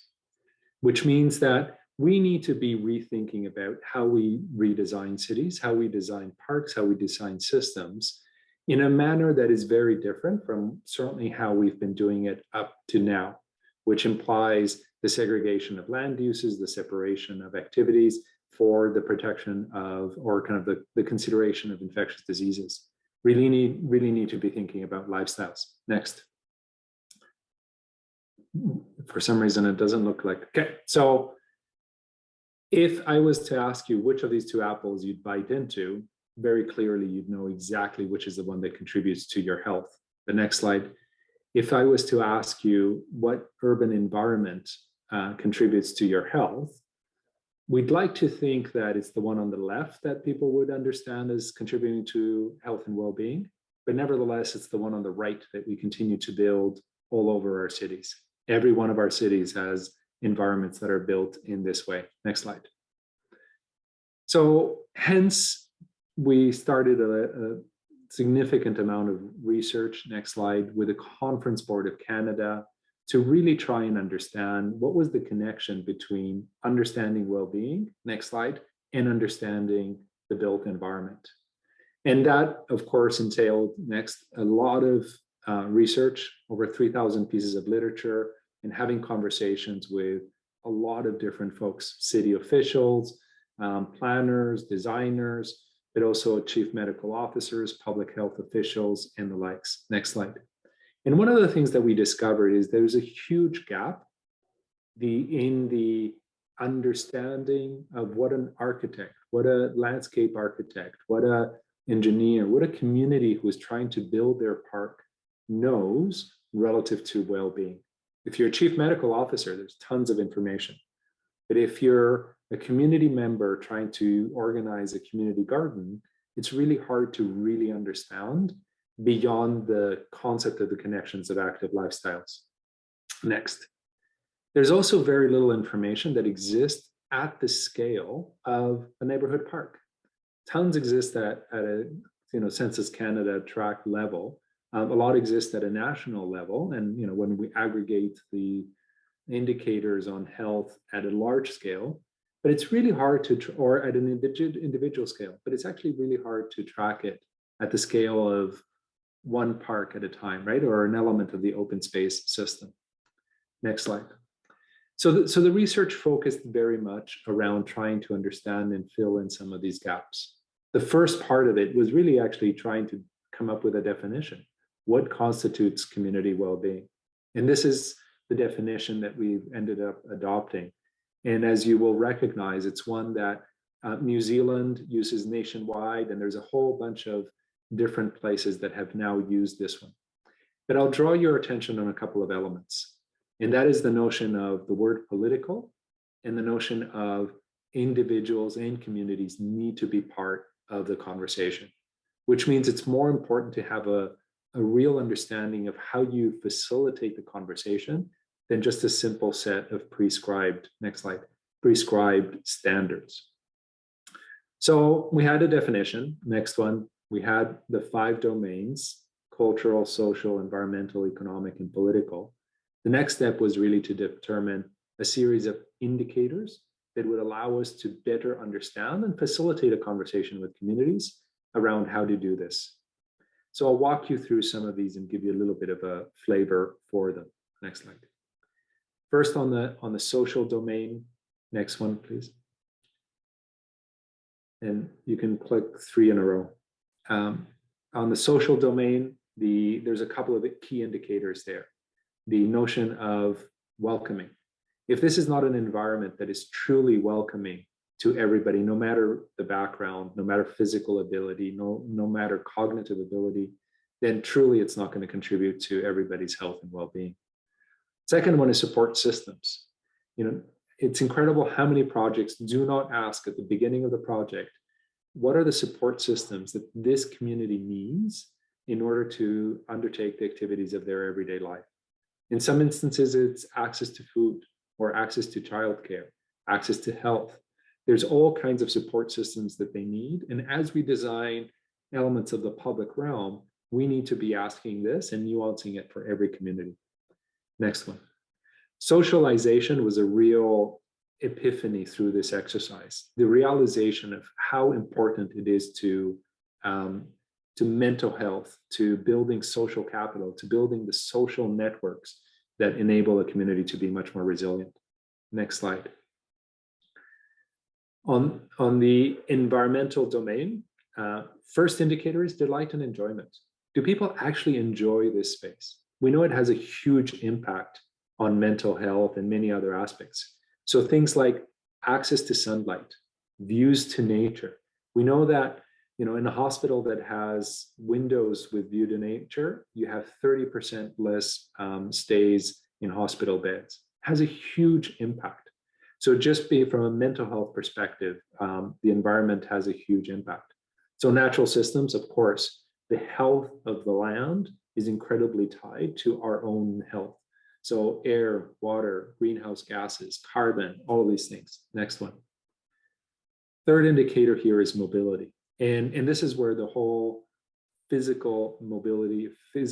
which means that we need to be rethinking about how we redesign cities, how we design parks, how we design systems in a manner that is very different from certainly how we've been doing it up to now, which implies the segregation of land uses, the separation of activities for the protection of, or kind of the consideration of infectious diseases. Really need to be thinking about lifestyles. Next. For some reason, it doesn't look like, okay. So if I was to ask you which of these two apples you'd bite into, very clearly, you'd know exactly which is the one that contributes to your health. The next slide. If I was to ask you what urban environment contributes to your health, we'd like to think that it's the one on the left that people would understand as contributing to health and well-being, but nevertheless, it's the one on the right that we continue to build all over our cities. Every one of our cities has environments that are built in this way. Next slide. So hence, we started a significant amount of research, next slide, with the Conference Board of Canada to really try and understand what was the connection between understanding well-being, next slide, and understanding the built environment. And that, of course, entailed next a lot of research, over 3,000 pieces of literature, and having conversations with a lot of different folks, city officials, planners, designers, but also chief medical officers, public health officials, and the likes. Next slide. And one of the things that we discovered is there's a huge gap in the understanding of what an architect, what a landscape architect, what a engineer, what a community who is trying to build their park knows relative to well-being. If you're a chief medical officer, there's tons of information. But if you're a community member trying to organize a community garden, it's really hard to really understand beyond the concept of the connections of active lifestyles. Next. There's also very little information that exists at the scale of a neighborhood park. Tons exist at a Census Canada tract level. A lot exist at a national level. And when we aggregate the indicators on health at a large scale, but it's really hard to, or at an individual scale, but it's actually really hard to track it at the scale of one park at a time, right? Or an element of the open space system. Next slide. So the research focused very much around trying to understand and fill in some of these gaps. The first part of it was really actually trying to come up with a definition. What constitutes community well-being? And this is the definition that we've ended up adopting. And as you will recognize, it's one that New Zealand uses nationwide, and there's a whole bunch of different places that have now used this one. But I'll draw your attention on a couple of elements. And that is the notion of the word political and the notion of individuals and communities need to be part of the conversation, which means it's more important to have a real understanding of how you facilitate the conversation than just a simple set of prescribed, next slide, prescribed standards. So we had a definition, next one, we had the 5 domains, cultural, social, environmental, economic, and political. The next step was really to determine a series of indicators that would allow us to better understand and facilitate a conversation with communities around how to do this. So I'll walk you through some of these and give you a little bit of a flavor for them. Next slide. First on the social domain, next one, please. And you can click 3 in a row. On the social domain, there's a couple of key indicators there. the notion of welcoming. If this is not an environment that is truly welcoming to everybody, no matter the background, no matter physical ability, no matter cognitive ability, then truly it's not going to contribute to everybody's health and well-being. Second one is support systems. It's incredible how many projects do not ask at the beginning of the project, what are the support systems that this community needs in order to undertake the activities of their everyday life? In some instances, it's access to food or access to childcare, access to health. There's all kinds of support systems that they need. And as we design elements of the public realm, we need to be asking this and nuancing it for every community. Next one. Socialization was a real epiphany through this exercise. The realization of how important it is to mental health, to building social capital, to building the social networks that enable a community to be much more resilient. Next slide. On the environmental domain, first indicator is delight and enjoyment. Do people actually enjoy this space? We know it has a huge impact on mental health and many other aspects. So things like access to sunlight, views to nature. We know that in a hospital that has windows with view to nature, you have 30% less stays in hospital beds. It has a huge impact. So just from a mental health perspective, the environment has a huge impact. So natural systems, of course, the health of the land is incredibly tied to our own health. So air, water, greenhouse gases, carbon, all of these things. Next one. Third indicator here is mobility. And this is where the whole physical mobility,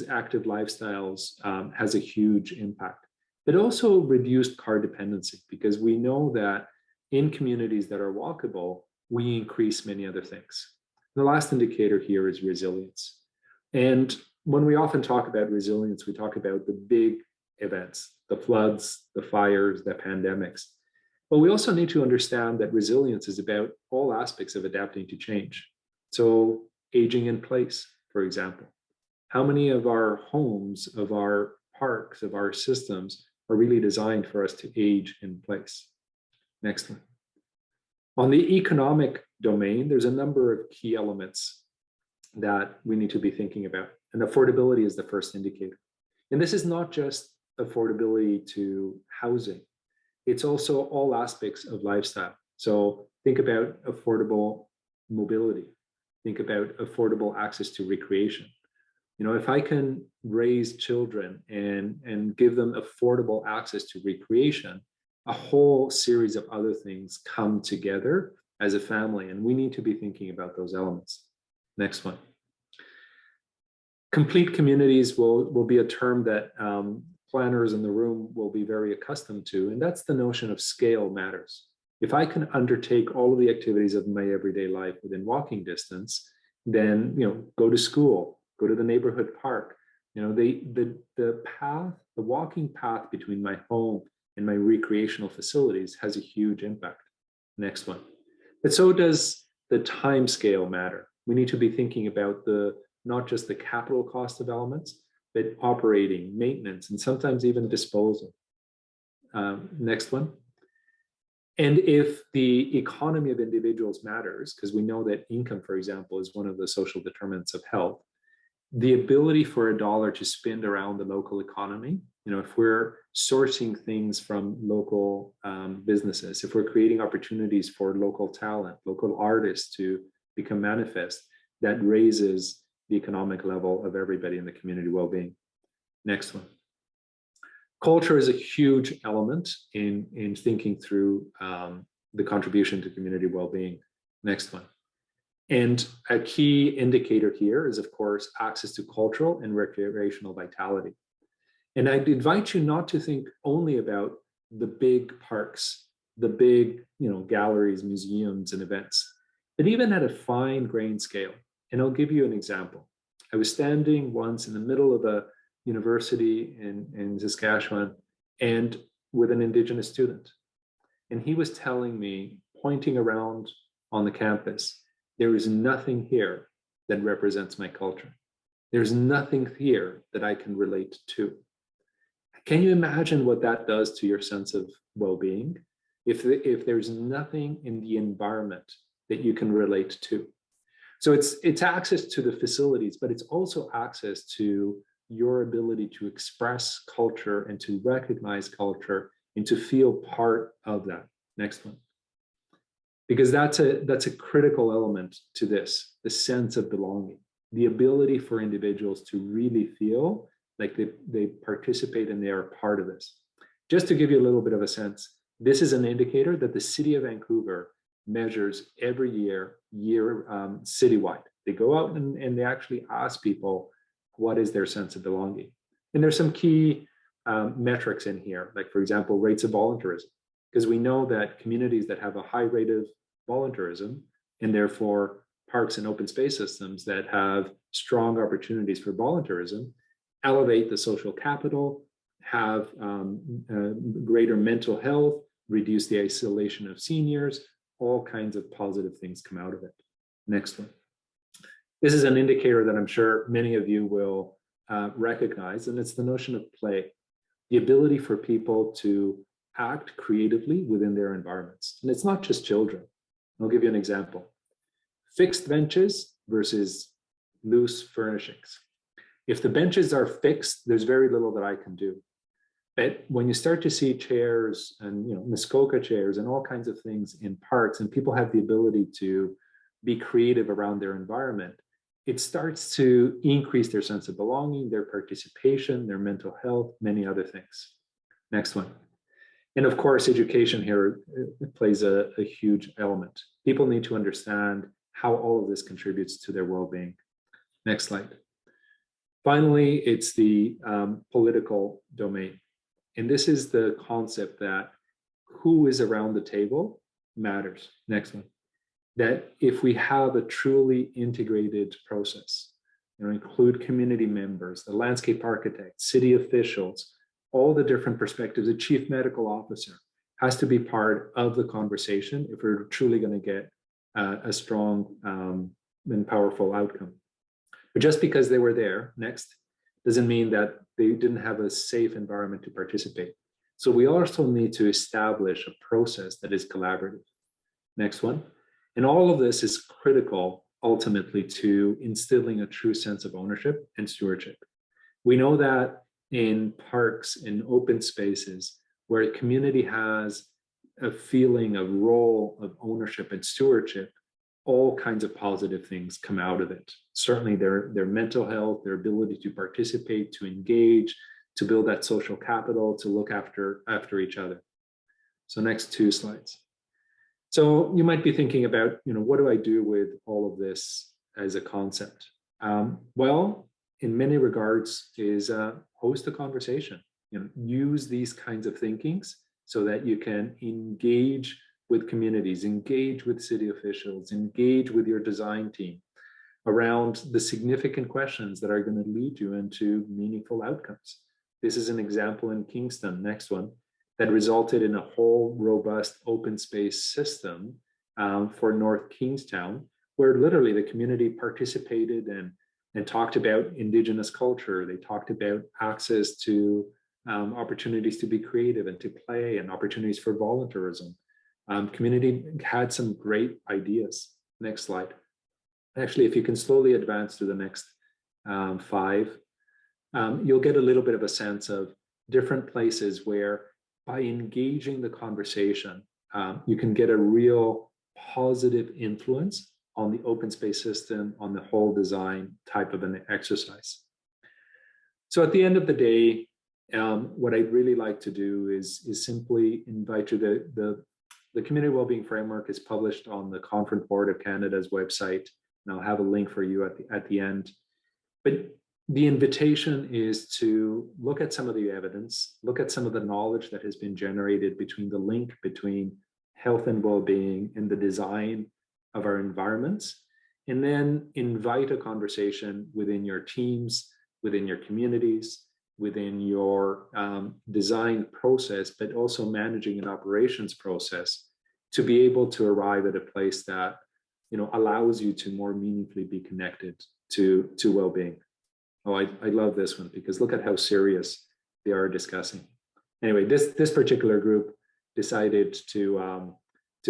active lifestyles has a huge impact. But also reduced car dependency, because we know that in communities that are walkable, we increase many other things. The last indicator here is resilience. And when we often talk about resilience, we talk about the big events, the floods, the fires, the pandemics. But we also need to understand that resilience is about all aspects of adapting to change. So aging in place, for example. How many of our homes, of our parks, of our systems are really designed for us to age in place? Next one. On the economic domain, there's a number of key elements that we need to be thinking about. And affordability is the first indicator. And this is not just affordability to housing. It's also all aspects of lifestyle. So think about affordable mobility. Think about affordable access to recreation. If I can raise children and give them affordable access to recreation, a whole series of other things come together as a family, and we need to be thinking about those elements. Next one. Complete communities will be a term that planners in the room will be very accustomed to, and that's the notion of scale matters. If I can undertake all of the activities of my everyday life within walking distance, then go to school, go to the neighborhood park. The path, the walking path between my home and my recreational facilities has a huge impact. Next one. But so does the time scale matter. We need to be thinking about not just the capital cost of elements, but operating, maintenance, and sometimes even disposal. Next one. And if the economy of individuals matters, because we know that income, for example, is one of the social determinants of health, the ability for a dollar to spin around the local economy, if we're sourcing things from local businesses, if we're creating opportunities for local talent, local artists to become manifest, that raises the economic level of everybody in the community well-being. Next one. Culture is a huge element in thinking through the contribution to community well-being. Next one. And a key indicator here is, of course, access to cultural and recreational vitality. And I'd invite you not to think only about the big parks, the big galleries, museums, and events, but even at a fine-grained scale. And I'll give you an example. I was standing once in the middle of a university in Saskatchewan and with an Indigenous student. And he was telling me, pointing around on the campus, there is nothing here that represents my culture. There's nothing here that I can relate to. Can you imagine what that does to your sense of well-being if there's nothing in the environment that you can relate to? So it's access to the facilities, but it's also access to your ability to express culture and to recognize culture and to feel part of that. Next one. Because that's a critical element to this, the sense of belonging, the ability for individuals to really feel like they participate and they are part of this. Just to give you a little bit of a sense, this is an indicator that the city of Vancouver measures every year citywide. They go out and they actually ask people, what is their sense of belonging? And there's some key metrics in here, like for example, rates of volunteerism, because we know that communities that have a high rate of volunteerism and therefore parks and open space systems that have strong opportunities for volunteerism elevate the social capital, have greater mental health, reduce the isolation of seniors, all kinds of positive things come out of it. Next one. This is an indicator that I'm sure many of you will recognize, and it's the notion of play, the ability for people to act creatively within their environments. And it's not just children. I'll give you an example. Fixed benches versus loose furnishings. If the benches are fixed, there's very little that I can do. But when you start to see chairs and Muskoka chairs and all kinds of things in parks, and people have the ability to be creative around their environment, it starts to increase their sense of belonging, their participation, their mental health, many other things. Next one. And of course, education here plays a huge element. People need to understand how all of this contributes to their well-being. Next slide. Finally, it's the political domain. And this is the concept that who is around the table matters. Next one. That if we have a truly integrated process, include community members, the landscape architect, city officials, all the different perspectives, the chief medical officer has to be part of the conversation if we're truly going to get a strong and powerful outcome. But just because they were there, next, doesn't mean that they didn't have a safe environment to participate. So we also need to establish a process that is collaborative. Next one. And all of this is critical ultimately to instilling a true sense of ownership and stewardship. We know that in parks, in open spaces, where a community has a feeling of role of ownership and stewardship, all kinds of positive things come out of it. Certainly their mental health, their ability to participate, to engage, to build that social capital, to look after each other. So next 2 slides. So you might be thinking about, what do I do with all of this as a concept? Well, in many regards is host a conversation, use these kinds of thinkings so that you can engage with communities, engage with city officials, engage with your design team around the significant questions that are going to lead you into meaningful outcomes. This is an example in Kingston, next one, that resulted in a whole robust open space system for North Kingstown, where literally the community participated and talked about Indigenous culture. They talked about access to opportunities to be creative and to play and opportunities for volunteerism. Community had some great ideas. Next slide. Actually, if you can slowly advance to the next 5, you'll get a little bit of a sense of different places where by engaging the conversation, you can get a real positive influence on the open space system, on the whole design type of an exercise. So at the end of the day, what I'd really like to do is simply invite you to the Community Wellbeing Framework is published on the Conference Board of Canada's website, and I'll have a link for you at the end. But the invitation is to look at some of the evidence, look at some of the knowledge that has been generated between the link between health and well-being and the design of our environments, and then invite a conversation within your teams, within your communities, within your design process, but also managing an operations process to be able to arrive at a place that allows you to more meaningfully be connected to well-being. Oh, I love this one because look at how serious they are discussing. Anyway, this particular group decided to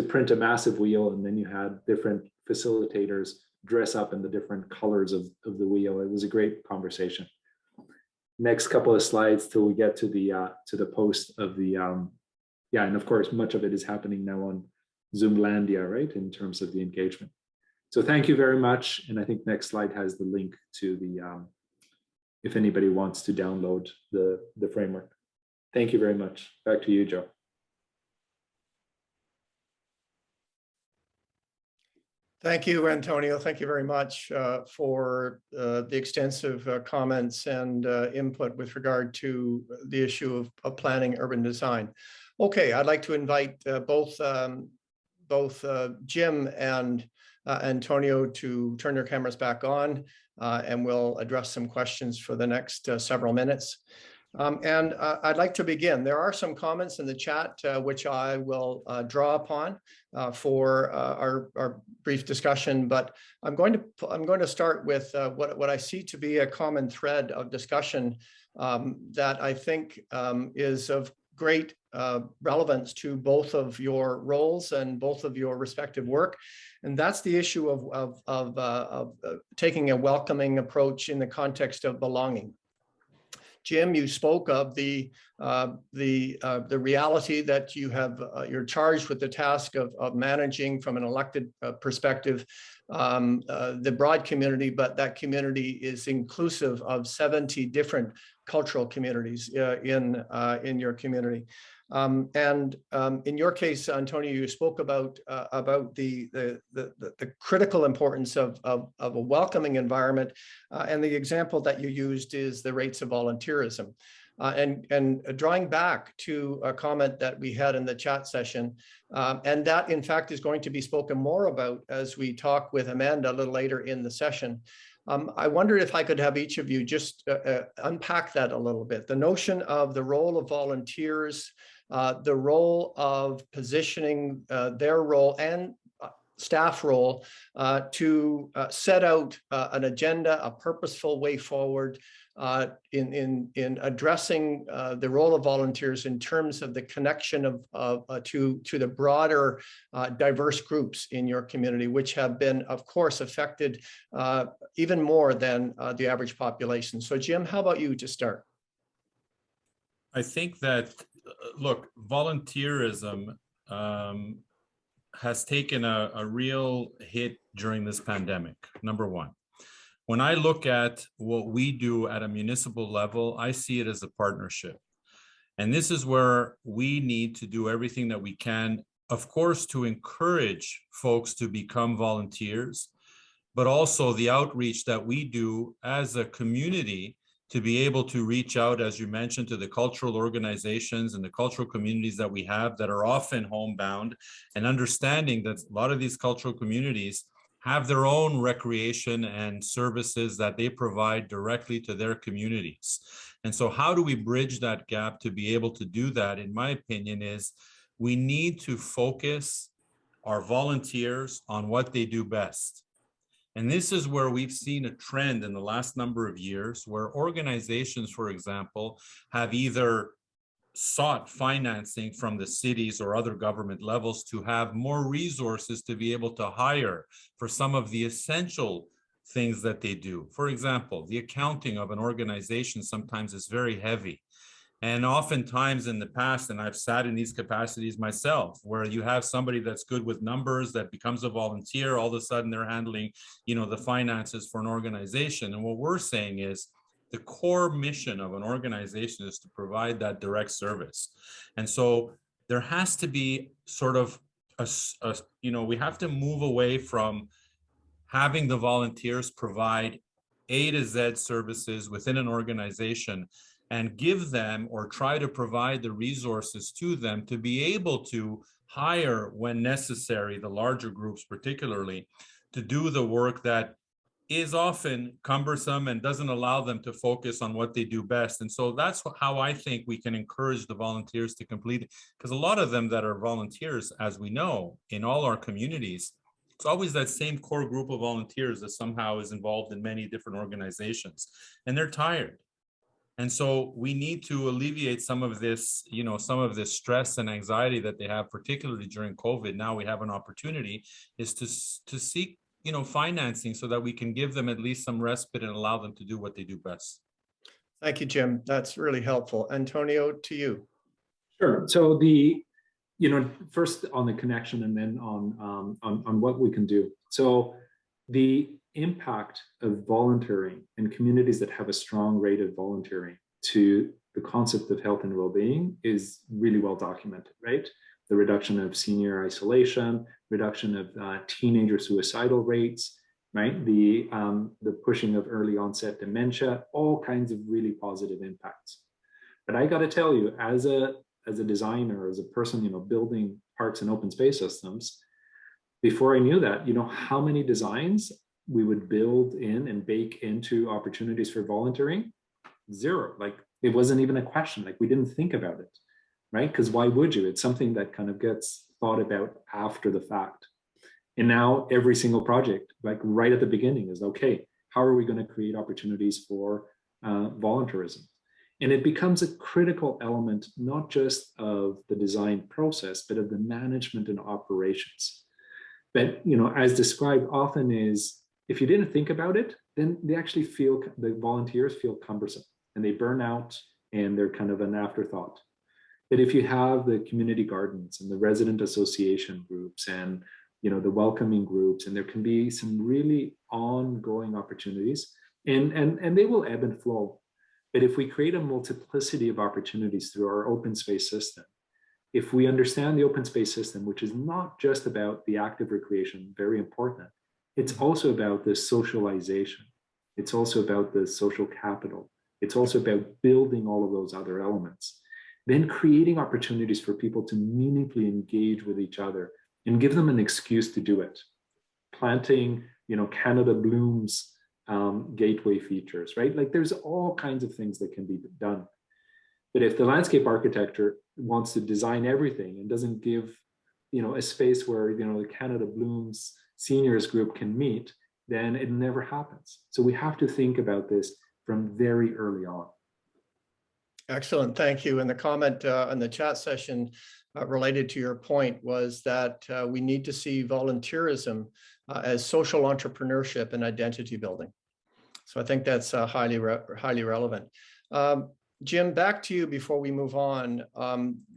print a massive wheel, and then you had different facilitators dress up in the different colors of the wheel. It was a great conversation. Next couple of slides till we get to the post of the yeah, and of course much of it is happening now on Zoomlandia, right, in terms of the engagement. So thank you very much, and I think next slide has the link to the if anybody wants to download the framework. Thank you very much. Back to you, Joe. Thank you, Antonio. Thank you very much for the extensive comments and input with regard to the issue of planning urban design. Okay, I'd like to invite both Jim and Antonio to turn their cameras back on, and we'll address some questions for the next several minutes. And I'd like to begin. There are some comments in the chat which I will draw upon for our brief discussion, but I'm going to start with what I see to be a common thread of discussion that I think is of great relevance to both of your roles and both of your respective work. And that's the issue of taking a welcoming approach in the context of belonging. Jim, you spoke of the reality that you're charged with the task of managing from an elected perspective the broad community, but that community is inclusive of 70 different cultural communities in your community. And in your case, Antonio, you spoke about the critical importance of a welcoming environment, and the example that you used is the rates of volunteerism. And drawing back to a comment that we had in the chat session, and that in fact is going to be spoken more about as we talk with Amanda a little later in the session. I wondered if I could have each of you just unpack that a little bit. The notion of the role of volunteers, the role of positioning their role and staff role to set out an agenda, a purposeful way forward in addressing the role of volunteers in terms of the connection to the broader diverse groups in your community, which have been, of course, affected even more than the average population. So, Jim, how about you to start? I think that, look, volunteerism has taken a real hit during this pandemic, number one. When I look at what we do at a municipal level, I see it as a partnership. And this is where we need to do everything that we can, of course, to encourage folks to become volunteers, but also the outreach that we do as a community to be able to reach out, as you mentioned, to the cultural organizations and the cultural communities that we have that are often homebound, and understanding that a lot of these cultural communities have their own recreation and services that they provide directly to their communities. And so how do we bridge that gap to be able to do that, in my opinion, is we need to focus our volunteers on what they do best. And this is where we've seen a trend in the last number of years where organizations, for example, have either sought financing from the cities or other government levels to have more resources to be able to hire for some of the essential things that they do. For example, the accounting of an organization sometimes is very heavy. And oftentimes in the past, and I've sat in these capacities myself, where you have somebody that's good with numbers that becomes a volunteer, all of a sudden they're handling, the finances for an organization. And what we're saying is the core mission of an organization is to provide that direct service. And so there has to be sort of we have to move away from having the volunteers provide A to Z services within an organization and give them or try to provide the resources to them to be able to hire when necessary, the larger groups particularly, to do the work that is often cumbersome and doesn't allow them to focus on what they do best. And so that's how I think we can encourage the volunteers to complete it, because a lot of them that are volunteers, as we know, in all our communities, it's always that same core group of volunteers that somehow is involved in many different organizations, and they're tired. And so we need to alleviate some of this, some of this stress and anxiety that they have, particularly during COVID. Now we have an opportunity is to seek, financing so that we can give them at least some respite and allow them to do what they do best. Thank you, Jim. That's really helpful. Antonio, to you. Sure. So first on the connection and then on what we can do. So the impact of volunteering in communities that have a strong rate of volunteering to the concept of health and well-being is really well documented, right? The reduction of senior isolation, reduction of teenager suicidal rates, right? The pushing of early onset dementia, all kinds of really positive impacts. But I got to tell you, as a designer, as a person, building parks and open space systems, before I knew that, how many designs we would build in and bake into opportunities for volunteering? Zero. Like, it wasn't even a question. Like, we didn't think about it, right? Because why would you? It's something that kind of gets thought about after the fact. And now every single project, like right at the beginning, is okay, how are we going to create opportunities for volunteerism? And it becomes a critical element, not just of the design process, but of the management and operations. But, as described often is, if you didn't think about it, then the volunteers feel cumbersome and they burn out and they're kind of an afterthought. But if you have the community gardens and the resident association groups and, the welcoming groups, and there can be some really ongoing opportunities and they will ebb and flow. But if we create a multiplicity of opportunities through our open space system, if we understand the open space system, which is not just about the active recreation, very important, it's also about the socialization. It's also about the social capital. It's also about building all of those other elements. Then creating opportunities for people to meaningfully engage with each other and give them an excuse to do it. Planting, Canada Blooms gateway features, right? Like, there's all kinds of things that can be done. But if the landscape architecture wants to design everything and doesn't give, a space where, the Canada Blooms seniors group can meet, then it never happens. So we have to think about this from very early on. Excellent, thank you. And the comment in the chat session related to your point was that we need to see volunteerism as social entrepreneurship and identity building. So I think that's highly relevant. Jim, back to you before we move on.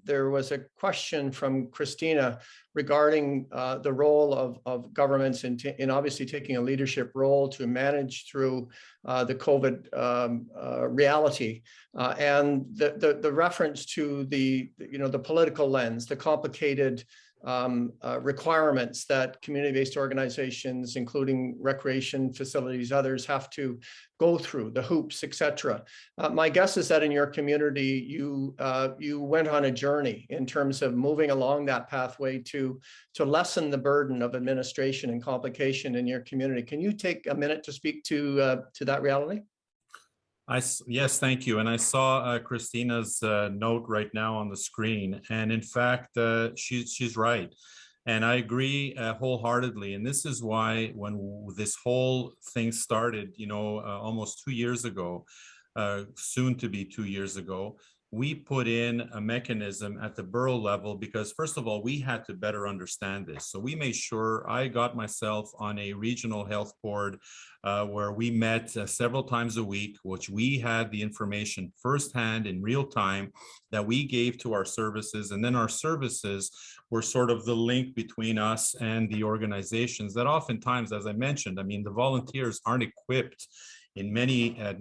There was a question from Christina regarding the role of governments in obviously taking a leadership role to manage through the COVID reality, and the reference to the political lens, the complicated requirements that community-based organizations, including recreation facilities, others have to go through, the hoops, etc. My guess is that in your community, you went on a journey in terms of moving along that pathway to lessen the burden of administration and complication in your community. Can you take a minute to speak to that reality? Yes, thank you. And I saw Christina's note right now on the screen. And in fact, she's right. And I agree wholeheartedly. And this is why when this whole thing started, almost 2 years ago, soon to be 2 years ago, we put in a mechanism at the borough level because, first of all, we had to better understand this. So we made sure I got myself on a regional health board where we met several times a week, which we had the information firsthand in real time that we gave to our services. And then our services were sort of the link between us and the organizations that oftentimes, as I mentioned, the volunteers aren't equipped at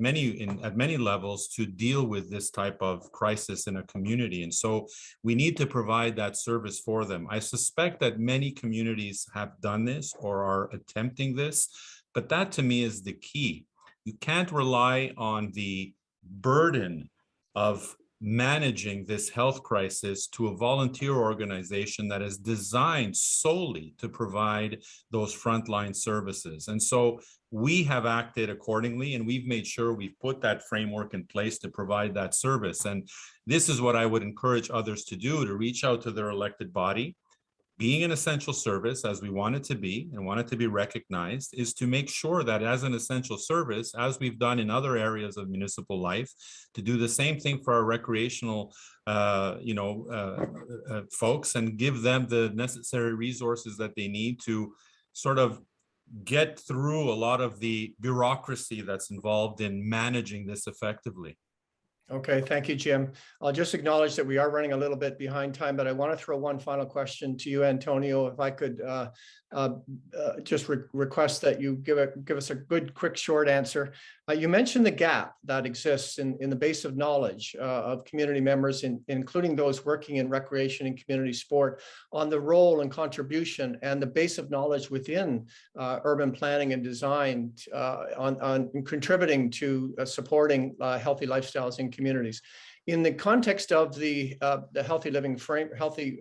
many levels to deal with this type of crisis in a community. And so we need to provide that service for them. I suspect that many communities have done this or are attempting this, but that to me is the key. You can't rely on the burden of managing this health crisis to a volunteer organization that is designed solely to provide those frontline services. And so we have acted accordingly, and we've made sure we've put that framework in place to provide that service. And this is what I would encourage others to do, to reach out to their elected body, being an essential service, as we want it to be and want it to be recognized, is to make sure that as an essential service, as we've done in other areas of municipal life, to do the same thing for our recreational folks and give them the necessary resources that they need to sort of get through a lot of the bureaucracy that's involved in managing this effectively. Okay, thank you, Jim. I'll just acknowledge that we are running a little bit behind time, but I want to throw one final question to you, Antonio. If I could just request that you give us a good, quick, short answer. You mentioned the gap that exists in the base of knowledge of community members, including those working in recreation and community sport, on the role and contribution and the base of knowledge within urban planning and design on contributing to supporting healthy lifestyles in communities. In the context of the healthy living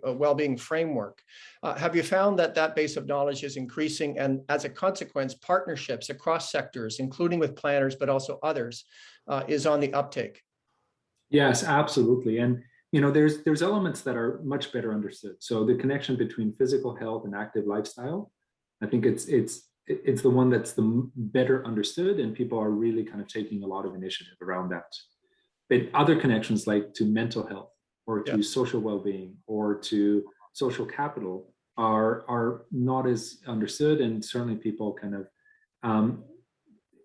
well-being framework, have you found that base of knowledge is increasing, and as a consequence, partnerships across sectors, including with planners, but also others, is on the uptake? Yes, absolutely. And there's elements that are much better understood. So the connection between physical health and active lifestyle, I think it's the one that's the better understood, and people are really kind of taking a lot of initiative around that. But other connections, like to mental health or to social well-being or to social capital, are not as understood, and certainly people kind of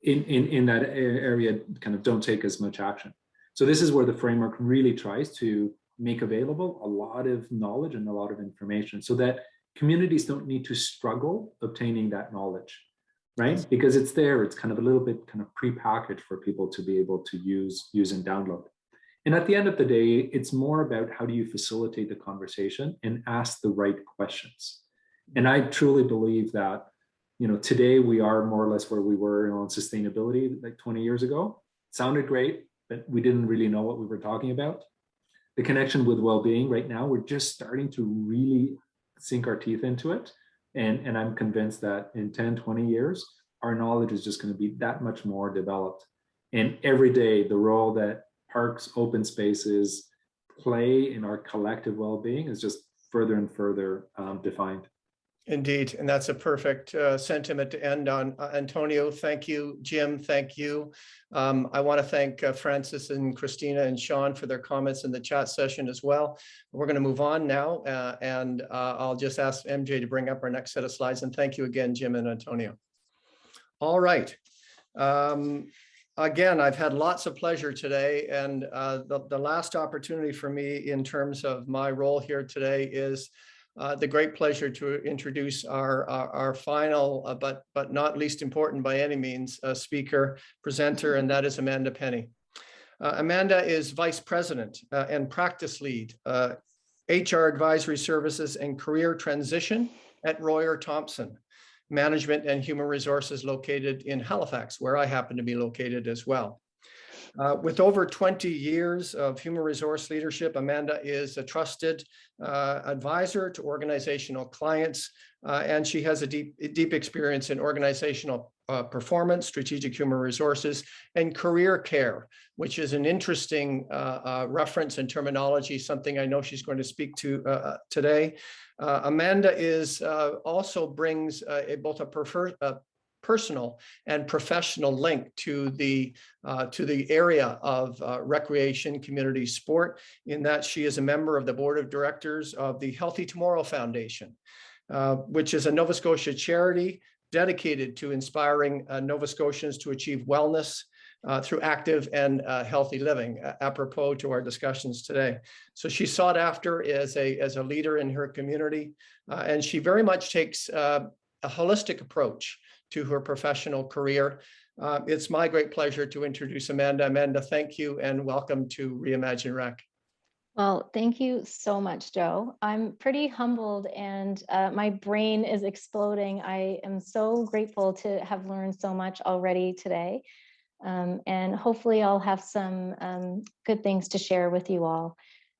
in that area kind of don't take as much action. So this is where the framework really tries to make available a lot of knowledge and a lot of information, so that communities don't need to struggle obtaining that knowledge, right? Because it's there, it's kind of a little bit kind of pre-packaged for people to be able to use and download. And at the end of the day, it's more about how do you facilitate the conversation and ask the right questions. And I truly believe that, today we are more or less where we were on sustainability like 20 years ago. It sounded great, but we didn't really know what we were talking about. The connection with well-being right now, we're just starting to really sink our teeth into it. And I'm convinced that in 10, 20 years, our knowledge is just going to be that much more developed. And every day, the role that parks, open spaces play in our collective well-being is just further and further defined. Indeed, and that's a perfect sentiment to end on. Antonio, thank you. Jim, thank you. I want to thank Francis and Christina and Sean for their comments in the chat session as well. We're going to move on now, and I'll just ask MJ to bring up our next set of slides. And thank you again, Jim and Antonio. All right. Again, I've had lots of pleasure today, and the last opportunity for me in terms of my role here today is the great pleasure to introduce our final, but not least important by any means, speaker, presenter, and that is Amanda Penny. Amanda is Vice President and Practice Lead, HR Advisory Services and Career Transition at Royer Thompson Management and Human Resources, located in Halifax, where I happen to be located as well. With over 20 years of human resource leadership, Amanda is a trusted advisor to organizational clients, and she has a deep experience in organizational performance, strategic human resources, and career care, which is an interesting reference and terminology, something I know she's going to speak to today. Amanda also brings both a personal and professional link to the area of recreation, community sport, in that she is a member of the board of directors of the Healthy Tomorrow Foundation, which is a Nova Scotia charity dedicated to inspiring Nova Scotians to achieve wellness through active and healthy living, apropos to our discussions today. So she's sought after as a leader in her community, and she very much takes a holistic approach to her professional career. It's my great pleasure to introduce Amanda. Amanda, thank you and welcome to ReImagine RREC. Well, thank you so much, Joe. I'm pretty humbled and my brain is exploding. I am so grateful to have learned so much already today. And hopefully I'll have some good things to share with you all.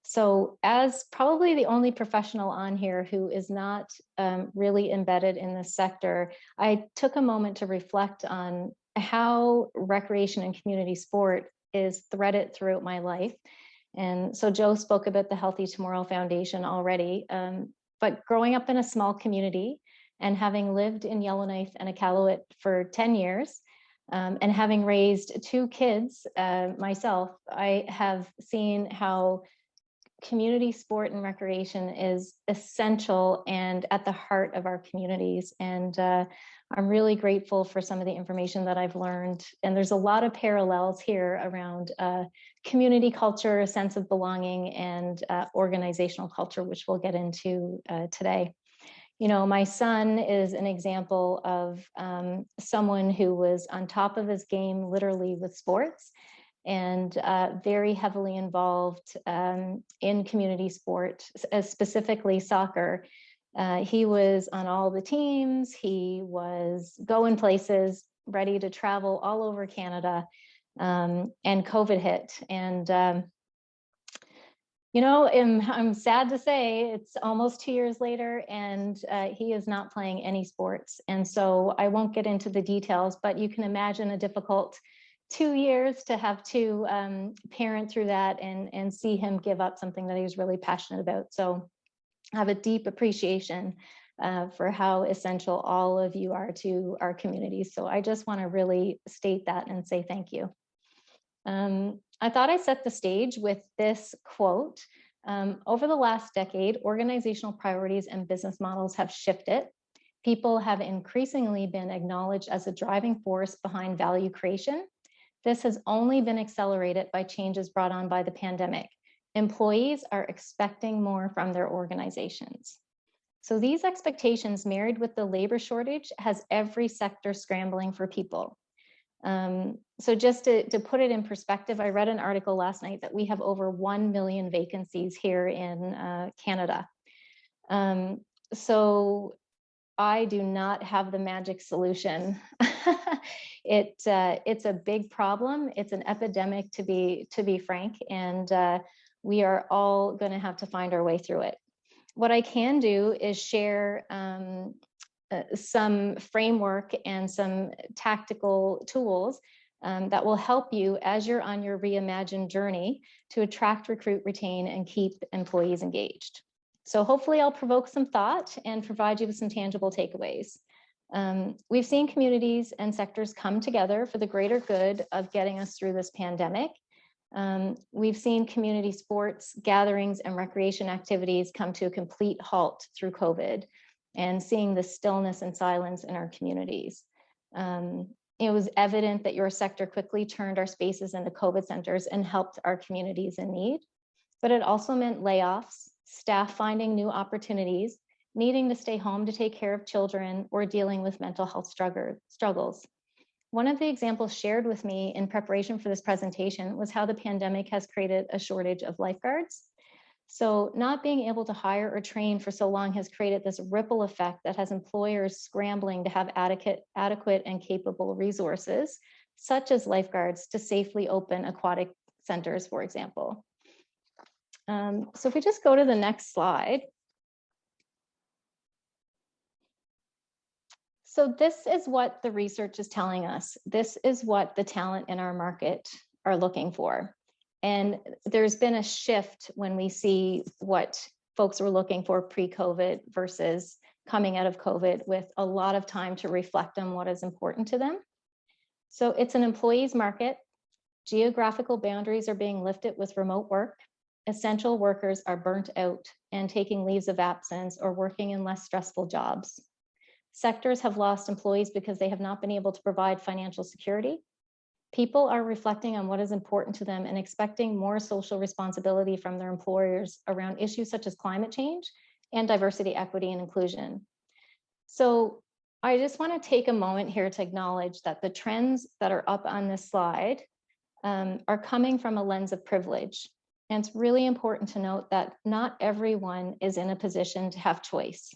So as probably the only professional on here who is not really embedded in this sector, I took a moment to reflect on how recreation and community sport is threaded throughout my life. And so Joe spoke about the Healthy Tomorrow Foundation already. But growing up in a small community and having lived in Yellowknife and Iqaluit for 10 years, and having raised 2 kids myself, I have seen how community sport and recreation is essential and at the heart of our communities. And I'm really grateful for some of the information that I've learned. And there's a lot of parallels here around community culture, a sense of belonging, and organizational culture, which we'll get into today. You know, my son is an example of someone who was on top of his game, literally with sports, and very heavily involved in community sport, specifically soccer. He was on all the teams. He was going places, ready to travel all over Canada, and COVID hit. And you know, I'm sad to say it's almost 2 years later, and he is not playing any sports. And so I won't get into the details, but you can imagine a difficult 2 years to have to parent through that and see him give up something that he was really passionate about. So I have a deep appreciation for how essential all of you are to our communities. So I just want to really state that and say thank you. I thought I set the stage with this quote. Over the last decade, organizational priorities and business models have shifted. People have increasingly been acknowledged as a driving force behind value creation. This has only been accelerated by changes brought on by the pandemic. Employees are expecting more from their organizations. So these expectations, married with the labor shortage, has every sector scrambling for people. So just to put it in perspective, I read an article last night that we have over 1 million vacancies here in Canada. So I do not have the magic solution. It's a big problem. It's an epidemic, to be frank, and we are all going to have to find our way through it. What I can do is share some framework and some tactical tools that will help you as you're on your ReImagine journey to attract, recruit, retain, and keep employees engaged. So hopefully I'll provoke some thought and provide you with some tangible takeaways. We've seen communities and sectors come together for the greater good of getting us through this pandemic. We've seen community sports, gatherings, and recreation activities come to a complete halt through COVID, and seeing the stillness and silence in our communities. It was evident that your sector quickly turned our spaces into COVID centers and helped our communities in need. But it also meant layoffs, staff finding new opportunities, needing to stay home to take care of children, or dealing with mental health struggles. One of the examples shared with me in preparation for this presentation was how the pandemic has created a shortage of lifeguards. So not being able to hire or train for so long has created this ripple effect that has employers scrambling to have adequate and capable resources, such as lifeguards, to safely open aquatic centers, for example. So if we just go to the next slide. So this is what the research is telling us. This is what the talent in our market are looking for. And there's been a shift when we see what folks were looking for pre-COVID versus coming out of COVID, with a lot of time to reflect on what is important to them. So it's an employees market. Geographical boundaries are being lifted with remote work. Essential workers are burnt out and taking leaves of absence or working in less stressful jobs. Sectors have lost employees because they have not been able to provide financial security. People are reflecting on what is important to them and expecting more social responsibility from their employers around issues such as climate change and diversity, equity, and inclusion. So I just want to take a moment here to acknowledge that the trends that are up on this slide are coming from a lens of privilege. And it's really important to note that not everyone is in a position to have choice.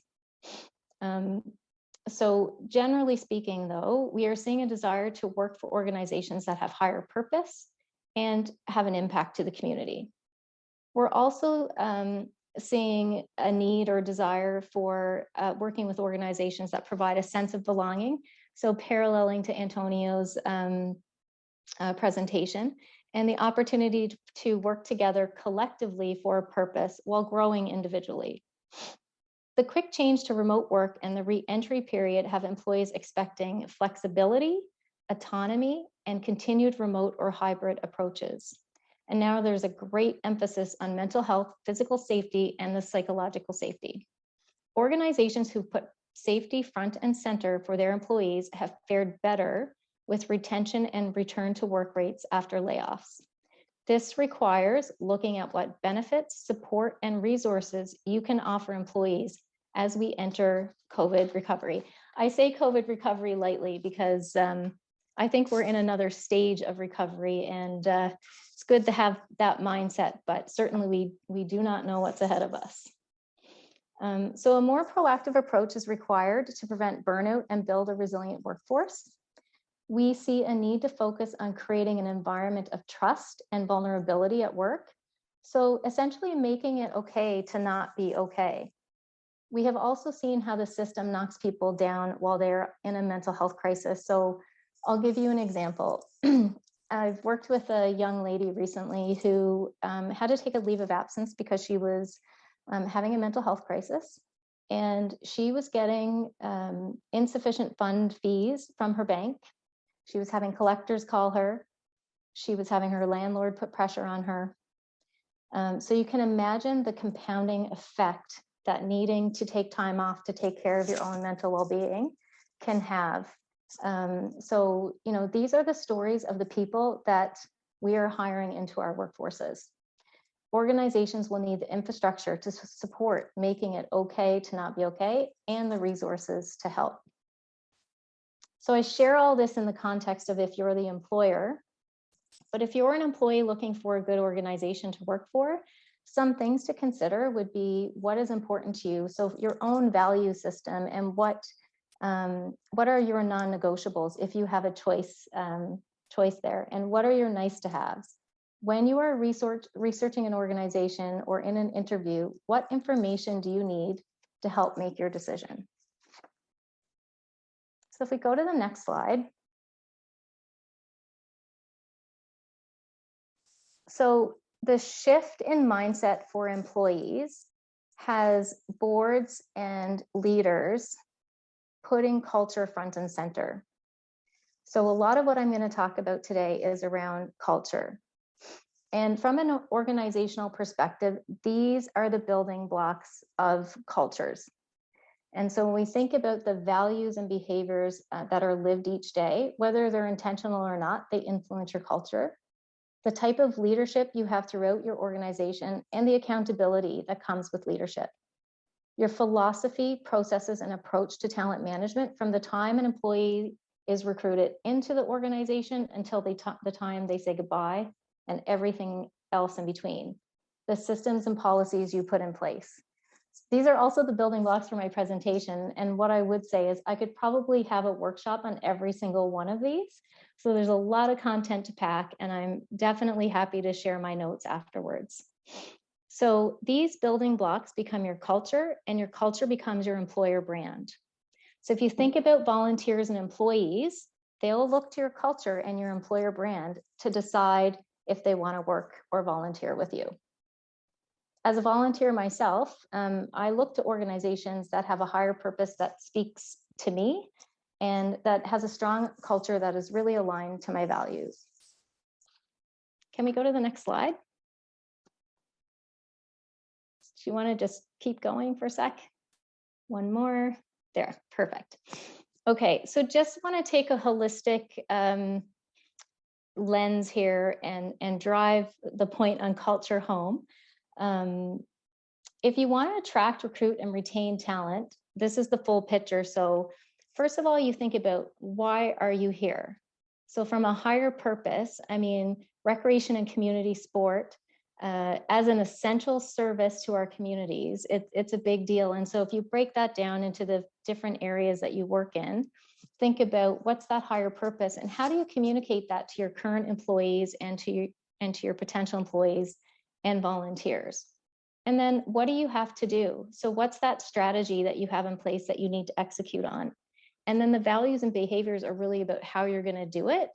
So generally speaking, though, we are seeing a desire to work for organizations that have higher purpose and have an impact to the community. We're also seeing a need or desire for working with organizations that provide a sense of belonging. So paralleling to Antonio's presentation, and the opportunity to work together collectively for a purpose while growing individually. The quick change to remote work and the re-entry period have employees expecting flexibility, autonomy, and continued remote or hybrid approaches. And now there's a great emphasis on mental health, physical safety, and the psychological safety. Organizations who put safety front and center for their employees have fared better with retention and return to work rates after layoffs. This requires looking at what benefits, support, and resources you can offer employees as we enter COVID recovery. I say COVID recovery lightly because I think we're in another stage of recovery, and it's good to have that mindset, but certainly we do not know what's ahead of us. So a more proactive approach is required to prevent burnout and build a resilient workforce. We see a need to focus on creating an environment of trust and vulnerability at work. So essentially making it okay to not be okay. We have also seen how the system knocks people down while they're in a mental health crisis. So I'll give you an example. I've worked with a young lady recently who had to take a leave of absence because she was having a mental health crisis. And she was getting insufficient fund fees from her bank. She was having collectors call her. She was having her landlord put pressure on her. So you can imagine the compounding effect that needing to take time off to take care of your own mental well-being can have. So, you know, these are the stories of the people that we are hiring into our workforces. Organizations will need the infrastructure to support making it okay to not be okay and the resources to help. So I share all this in the context of if you're the employer, but if you're an employee looking for a good organization to work for, some things to consider would be what is important to you. So your own value system and what are your non-negotiables if you have a choice there, and what are your nice to haves. When you are researching an organization or in an interview, what information do you need to help make your decision? So if we go to the next slide. So the shift in mindset for employees has boards and leaders putting culture front and center. So a lot of what I'm going to talk about today is around culture. And from an organizational perspective, these are the building blocks of cultures. And so when we think about the values and behaviors that are lived each day, whether they're intentional or not, they influence your culture. The type of leadership you have throughout your organization and the accountability that comes with leadership. Your philosophy, processes, and approach to talent management from the time an employee is recruited into the organization until the time they say goodbye, and everything else in between. The systems and policies you put in place. These are also the building blocks for my presentation. And what I would say is I could probably have a workshop on every single one of these. So there's a lot of content to pack, and I'm definitely happy to share my notes afterwards. So these building blocks become your culture, and your culture becomes your employer brand. So if you think about volunteers and employees, they'll look to your culture and your employer brand to decide if they want to work or volunteer with you. As a volunteer myself, I look to organizations that have a higher purpose that speaks to me and that has a strong culture that is really aligned to my values. Can we go to the next slide? Do you want to just keep going for a sec? One more. There, perfect. Okay, so just want to take a holistic lens here and drive the point on culture home. If you want to attract, recruit, and retain talent, this is the full picture. So first of all, you think about why are you here? So from a higher purpose, I mean, recreation and community sport as an essential service to our communities, it's a big deal. And so if you break that down into the different areas that you work in, think about what's that higher purpose and how do you communicate that to your current employees and to your potential employees and volunteers. And then what do you have to do? So what's that strategy that you have in place that you need to execute on? And then the values and behaviors are really about how you're going to do it.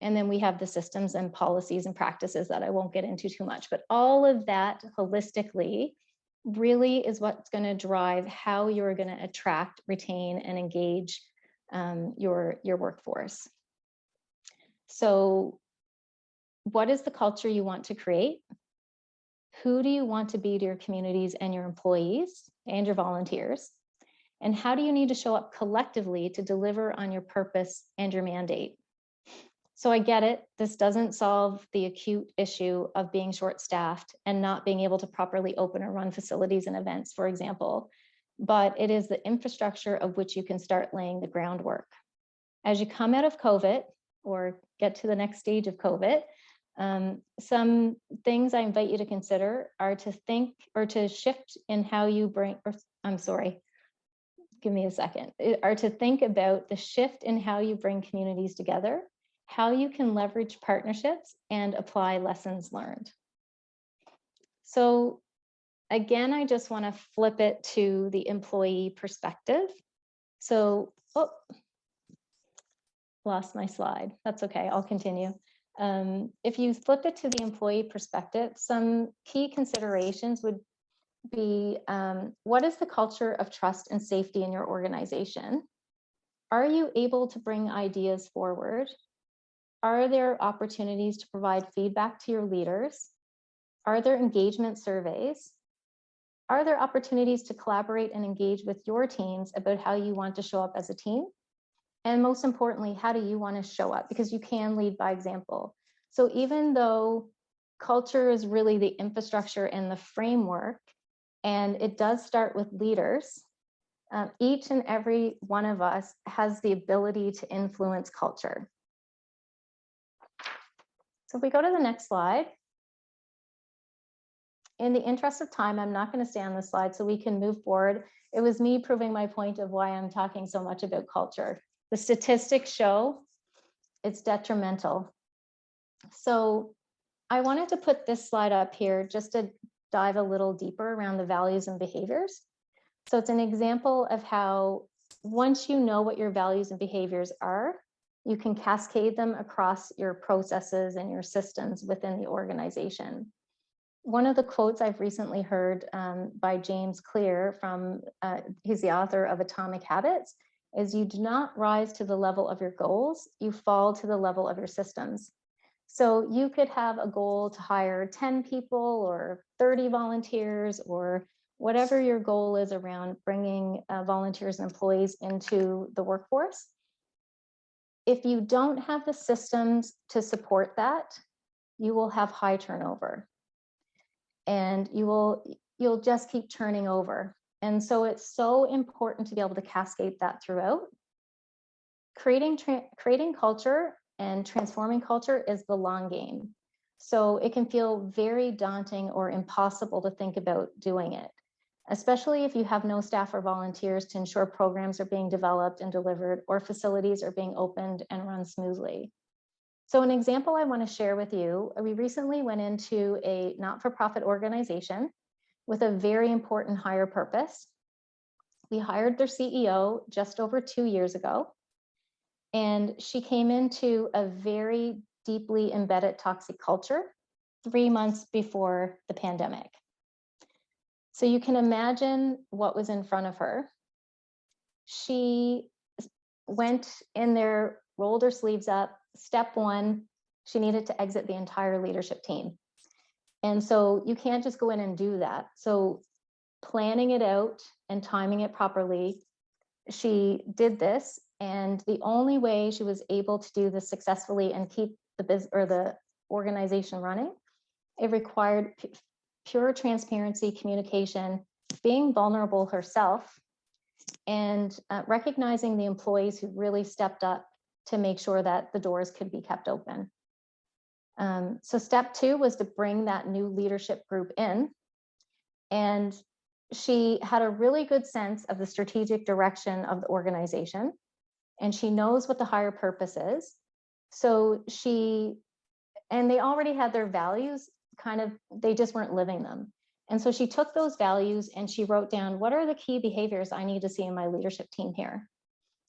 And then we have the systems and policies and practices that I won't get into too much, but all of that holistically really is what's going to drive how you're going to attract, retain, and engage your workforce. So what is the culture you want to create? Who do you want to be to your communities and your employees and your volunteers? And how do you need to show up collectively to deliver on your purpose and your mandate? So I get it, this doesn't solve the acute issue of being short-staffed and not being able to properly open or run facilities and events, for example, but it is the infrastructure of which you can start laying the groundwork. As you come out of COVID or get to the next stage of COVID, some things I invite you to consider are to think or to shift in how you bring, or I'm sorry, give me a second, are to think about the shift in how you bring communities together, how you can leverage partnerships and apply lessons learned. So again, I just want to flip it to the employee perspective. So, oh, lost my slide. That's okay, I'll continue. If you flip it to the employee perspective, some key considerations would be, what is the culture of trust and safety in your organization? Are you able to bring ideas forward? Are there opportunities to provide feedback to your leaders? Are there engagement surveys? Are there opportunities to collaborate and engage with your teams about how you want to show up as a team? And most importantly, how do you want to show up? Because you can lead by example. So even though culture is really the infrastructure and the framework, and it does start with leaders, each and every one of us has the ability to influence culture. So if we go to the next slide. In the interest of time, I'm not going to stay on this slide so we can move forward. It was me proving my point of why I'm talking so much about culture. The statistics show it's detrimental. So I wanted to put this slide up here just to dive a little deeper around the values and behaviors. So it's an example of how once you know what your values and behaviors are, you can cascade them across your processes and your systems within the organization. One of the quotes I've recently heard by James Clear from, he's the author of Atomic Habits, is you do not rise to the level of your goals, you fall to the level of your systems. So you could have a goal to hire 10 people or 30 volunteers or whatever your goal is around bringing volunteers and employees into the workforce. If you don't have the systems to support that, you will have high turnover. And you'll just keep turning over. And so it's so important to be able to cascade that throughout. Creating culture and transforming culture is the long game. So it can feel very daunting or impossible to think about doing it, especially if you have no staff or volunteers to ensure programs are being developed and delivered or facilities are being opened and run smoothly. So an example I want to share with you, we recently went into a not-for-profit organization with a very important higher purpose. We hired their CEO just over 2 years ago, and she came into a very deeply embedded toxic culture 3 months before the pandemic. So you can imagine what was in front of her. She went in there, rolled her sleeves up. Step one, she needed to exit the entire leadership team. And so you can't just go in and do that. So planning it out and timing it properly, she did this. And the only way she was able to do this successfully and keep the organization running, it required pure transparency, communication, being vulnerable herself, and recognizing the employees who really stepped up to make sure that the doors could be kept open. So step two was to bring that new leadership group in. And she had a really good sense of the strategic direction of the organization. And she knows what the higher purpose is. So and they already had their values, they just weren't living them. And so she took those values and she wrote down, what are the key behaviors I need to see in my leadership team here?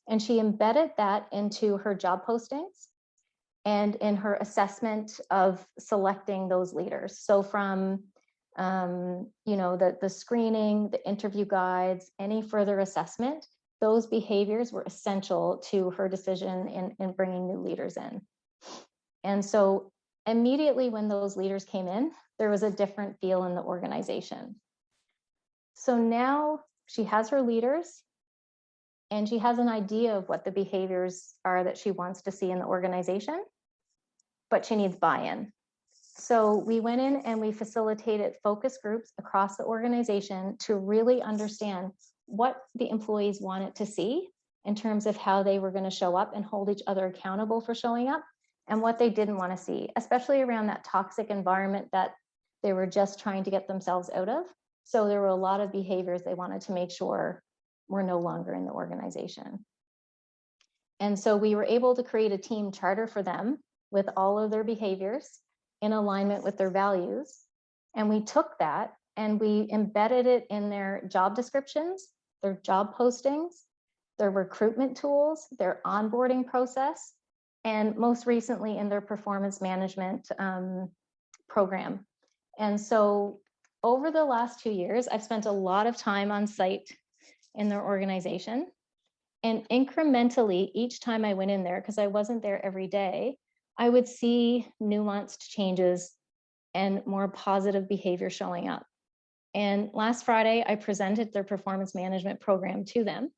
And she embedded that into her job postings and in her assessment of selecting those leaders. So from you know, the screening, the interview guides, any further assessment, those behaviors were essential to her decision in bringing new leaders in. And so immediately when those leaders came in, there was a different feel in the organization. So now she has her leaders and she has an idea of what the behaviors are that she wants to see in the organization, but she needs buy-in. So we went in and we facilitated focus groups across the organization to really understand what the employees wanted to see in terms of how they were going to show up and hold each other accountable for showing up, and what they didn't want to see, especially around that toxic environment that they were just trying to get themselves out of. So there were a lot of behaviors they wanted to make sure were no longer in the organization. And so we were able to create a team charter for them with all of their behaviors in alignment with their values. And we took that and we embedded it in their job descriptions, their job postings, their recruitment tools, their onboarding process, and most recently in their performance management program. And so over the last 2 years, I've spent a lot of time on site in their organization. And incrementally, each time I went in there, because I wasn't there every day, I would see nuanced changes and more positive behavior showing up. And last Friday, I presented their performance management program to them.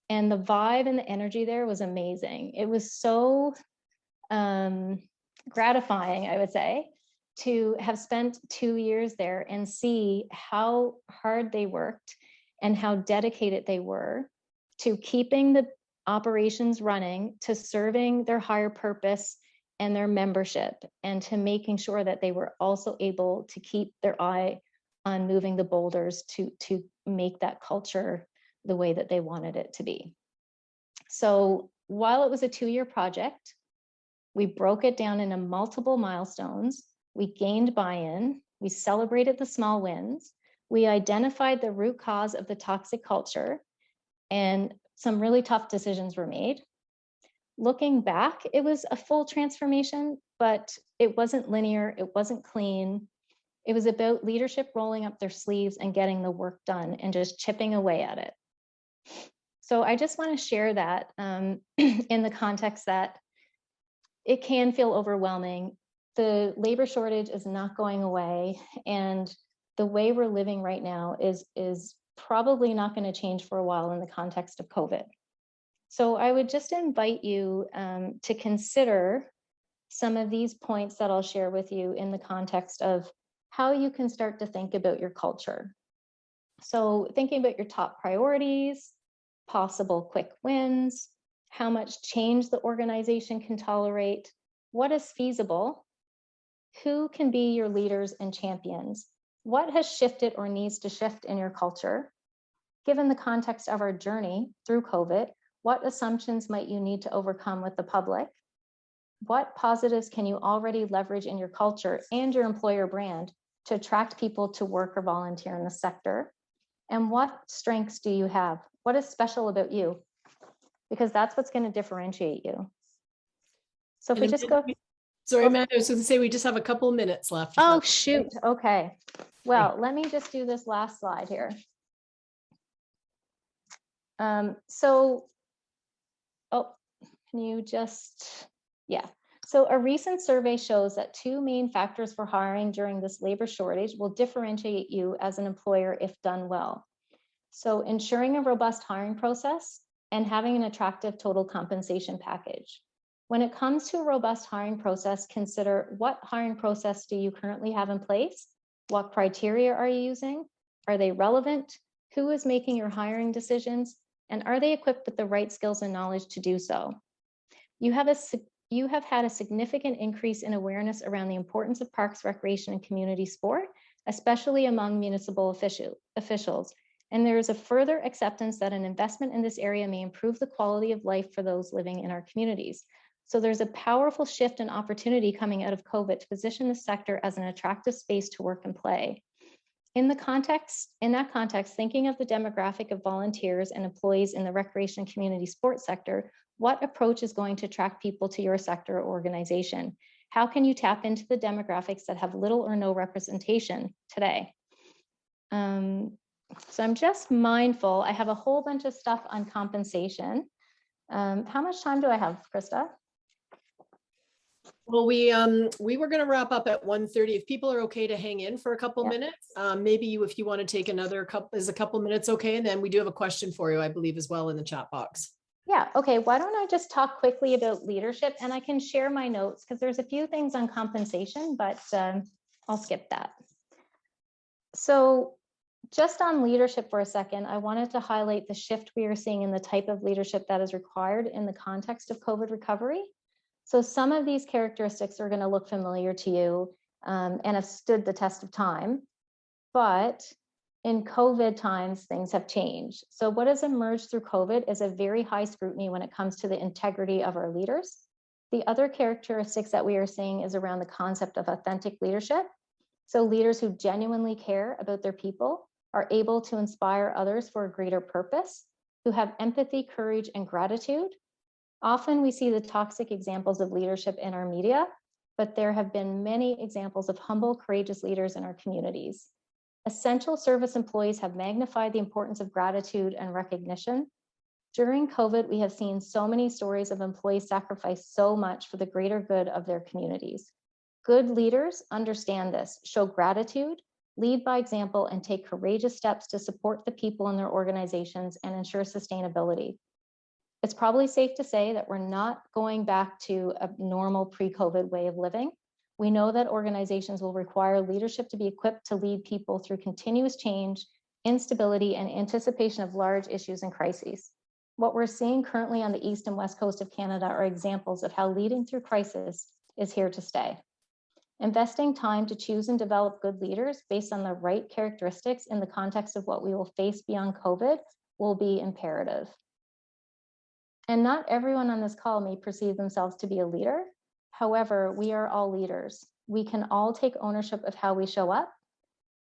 And the vibe and the energy there was amazing. It was so gratifying, I would say, to have spent 2 years there and see how hard they worked and how dedicated they were to keeping the operations running, to serving their higher purpose and their membership, and to making sure that they were also able to keep their eye on moving the boulders to make that culture the way that they wanted it to be. So while it was a 2-year project, we broke it down into multiple milestones. We gained buy-in, we celebrated the small wins, we identified the root cause of the toxic culture, and some really tough decisions were made. Looking back, it was a full transformation, but it wasn't linear, it wasn't clean. It was about leadership rolling up their sleeves and getting the work done and just chipping away at it. So I just want to share that in the context that it can feel overwhelming. The labor shortage is not going away, and the way we're living right now is probably not going to change for a while in the context of COVID. So I would just invite you to consider some of these points that I'll share with you in the context of how you can start to think about your culture. So thinking about your top priorities, possible quick wins, how much change the organization can tolerate, what is feasible, who can be your leaders and champions, what has shifted or needs to shift in your culture. Given the context of our journey through COVID, what assumptions might you need to overcome with the public? What positives can you already leverage in your culture and your employer brand to attract people to work or volunteer in the sector? And what strengths do you have? What is special about you? Because that's what's going to differentiate you. So if we just go. Sorry, Amanda, I was going to say we just have a couple minutes left. Oh, shoot. Okay. Well, let me just do this last slide here. Can you just, yeah. So a recent survey shows that 2 main factors for hiring during this labor shortage will differentiate you as an employer if done well. So ensuring a robust hiring process and having an attractive total compensation package. When it comes to a robust hiring process, consider what hiring process do you currently have in place? What criteria are you using? Are they relevant? Who is making your hiring decisions? And are they equipped with the right skills and knowledge to do so? You have had a significant increase in awareness around the importance of parks, recreation, and community sport, especially among municipal officials. And there is a further acceptance that an investment in this area may improve the quality of life for those living in our communities. So there's a powerful shift and opportunity coming out of COVID to position the sector as an attractive space to work and play. In that context, thinking of the demographic of volunteers and employees in the recreation community sports sector, What approach is going to attract people to your sector or organization? How can you tap into the demographics that have little or no representation today? So I'm just mindful, I have a whole bunch of stuff on compensation. How much time do I have, Krista? Well, we were going to wrap up at 1:30. If people are okay to hang in for a couple minutes, maybe if you want to take another couple minutes, okay? And then we do have a question for you, I believe, as well in the chat box. Yeah, okay. Why don't I just talk quickly about leadership, and I can share my notes because there's a few things on compensation, but I'll skip that. So just on leadership for a second, I wanted to highlight the shift we are seeing in the type of leadership that is required in the context of COVID recovery. So some of these characteristics are going to look familiar to you and have stood the test of time, but in COVID times, things have changed. So what has emerged through COVID is a very high scrutiny when it comes to the integrity of our leaders. The other characteristics that we are seeing is around the concept of authentic leadership. So leaders who genuinely care about their people are able to inspire others for a greater purpose, who have empathy, courage, and gratitude. Often we see the toxic examples of leadership in our media, but there have been many examples of humble, courageous leaders in our communities. Essential service employees have magnified the importance of gratitude and recognition. During COVID, we have seen so many stories of employees sacrifice so much for the greater good of their communities. Good leaders understand this, show gratitude, lead by example, and take courageous steps to support the people in their organizations and ensure sustainability. It's probably safe to say that we're not going back to a normal pre-COVID way of living. We know that organizations will require leadership to be equipped to lead people through continuous change, instability, and anticipation of large issues and crises. What we're seeing currently on the East and West Coast of Canada are examples of how leading through crisis is here to stay. Investing time to choose and develop good leaders based on the right characteristics in the context of what we will face beyond COVID will be imperative. And not everyone on this call may perceive themselves to be a leader. However, we are all leaders. We can all take ownership of how we show up.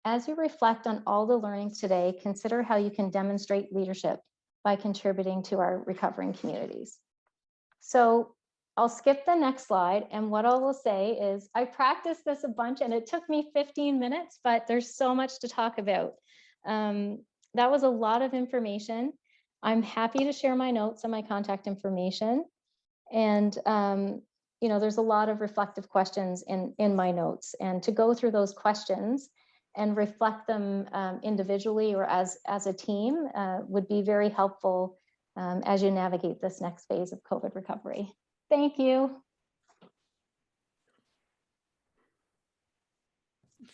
As you reflect on all the learnings today, consider how you can demonstrate leadership by contributing to our recovering communities. So I'll skip the next slide. And what I will say is I practiced this a bunch and it took me 15 minutes, but there's so much to talk about. That was a lot of information. I'm happy to share my notes and my contact information. And you know, there's a lot of reflective questions in my notes, and to go through those questions and reflect them individually or as a team would be very helpful as you navigate this next phase of COVID recovery. Thank you.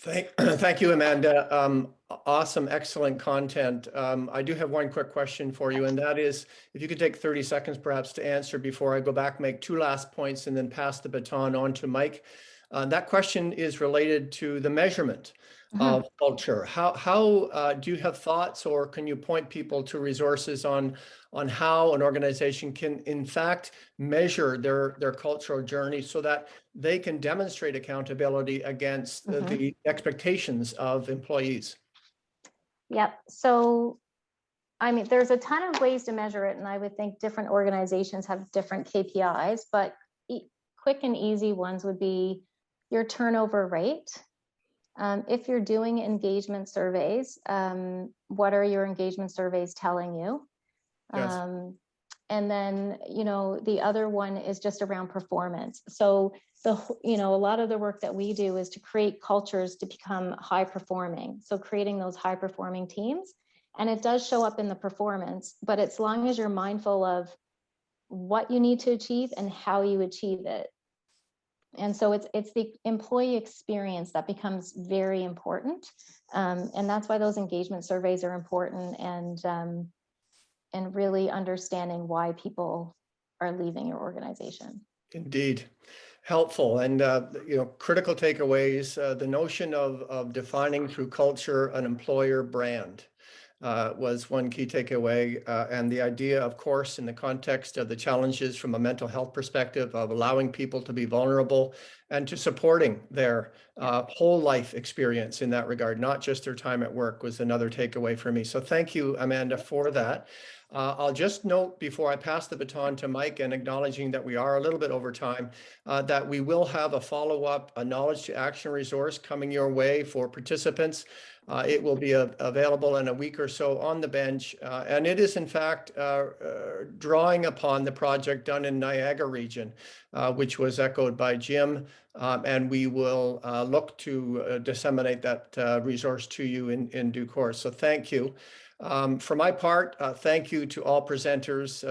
Thank you, Amanda. Awesome, excellent content. I do have one quick question for you, and that is, if you could take 30 seconds perhaps to answer before I go back, make two last points, and then pass the baton on to Mike. That question is related to the measurement of culture. How do you have thoughts, or can you point people to resources on how an organization can in fact measure their cultural journey so that they can demonstrate accountability against the expectations of employees? Yep. So, I mean, there's a ton of ways to measure it, and I would think different organizations have different KPIs, but quick and easy ones would be your turnover rate. If you're doing engagement surveys, what are your engagement surveys telling you? Yes. And then, you know, the other one is just around performance. So a lot of the work that we do is to create cultures to become high performing. So creating those high performing teams, and it does show up in the performance, but as long as you're mindful of what you need to achieve and how you achieve it. And so it's the employee experience that becomes very important. And that's why those engagement surveys are important, and really understanding why people are leaving your organization. Indeed. Helpful. And, critical takeaways, the notion of defining through culture an employer brand was one key takeaway. And the idea, of course, in the context of the challenges from a mental health perspective of allowing people to be vulnerable and to supporting their whole life experience in that regard, not just their time at work, was another takeaway for me. So thank you, Amanda, for that. I'll just note before I pass the baton to Mike and acknowledging that we are a little bit over time, that we will have a follow-up, a knowledge to action resource coming your way for participants. It will be available in a week or so on the bench. And it is in fact drawing upon the project done in Niagara region, which was echoed by Jim. And we will look to disseminate that resource to you in due course. So thank you. For my part, thank you to all presenters,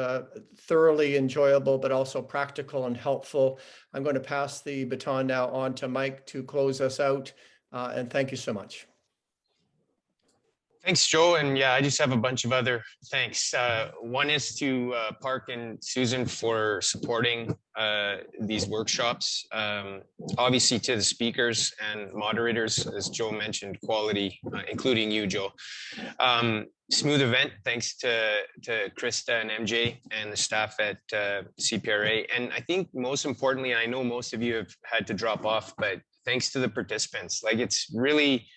thoroughly enjoyable, but also practical and helpful. I'm going to pass the baton now on to Mike to close us out. And thank you so much. Thanks, Joe. And yeah, I just have a bunch of other thanks. One is to Park and Susan for supporting these workshops. Obviously to the speakers and moderators, as Joe mentioned, quality, including you, Joe. Smooth event, thanks to Krista and MJ and the staff at CPRA. And I think most importantly, I know most of you have had to drop off, but thanks to the participants. Like, it's really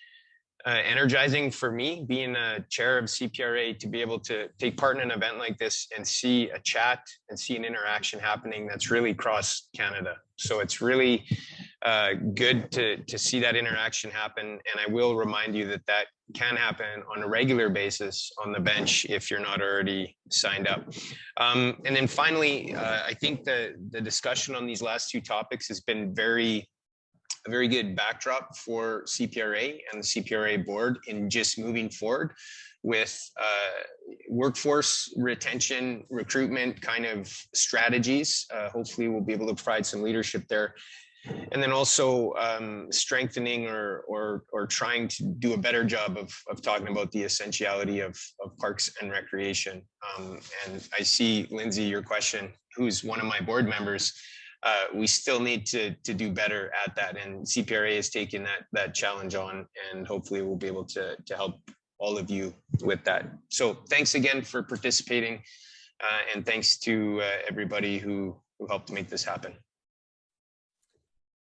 energizing for me, being a chair of CPRA, to be able to take part in an event like this and see a chat and see an interaction happening that's really across Canada. So it's really good to see that interaction happen. And I will remind you that that can happen on a regular basis on the bench if you're not already signed up. And then finally, I think the discussion on these last two topics has been a very good backdrop for CPRA and the CPRA board in just moving forward with workforce retention, recruitment kind of strategies. Hopefully we'll be able to provide some leadership there. And then also strengthening or trying to do a better job of talking about the essentiality of parks and recreation. And I see, Lindsay, your question, who's one of my board members. We still need to do better at that, and CPRA is taking that challenge on, and hopefully we'll be able to help all of you with that. So thanks again for participating, and thanks to everybody who helped make this happen.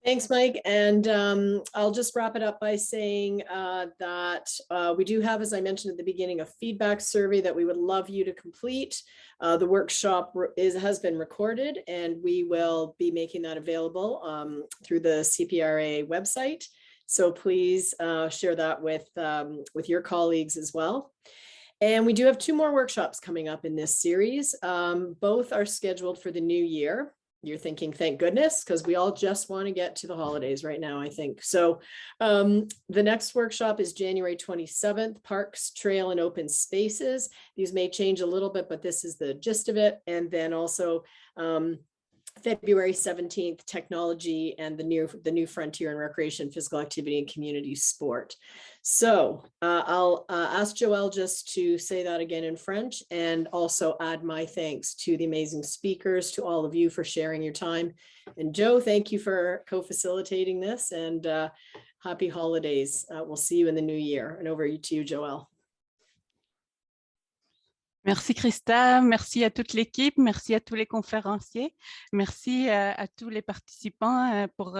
Thanks, Mike. And I'll just wrap it up by saying that we do have, as I mentioned at the beginning, a feedback survey that we would love you to complete. The workshop has been recorded, and we will be making that available through the CPRA website. So please share that with your colleagues as well. And we do have 2 more workshops coming up in this series. Both are scheduled for the new year. You're thinking, thank goodness, because we all just want to get to the holidays right now, I think. So the next workshop is January 27th, Parks, Trail, and Open Spaces. These may change a little bit, but this is the gist of it. And then also February 17th, Technology and the new frontier in recreation, physical activity, and community sport. So I'll ask Joelle just to say that again in French, and also add my thanks to the amazing speakers, to all of you for sharing your time. And Joe, thank you for co-facilitating this, and happy holidays. We'll see you in the new year. And over to you, Joelle. Merci Christa, merci à toute l'équipe, merci à tous les conférenciers, merci à tous les participants pour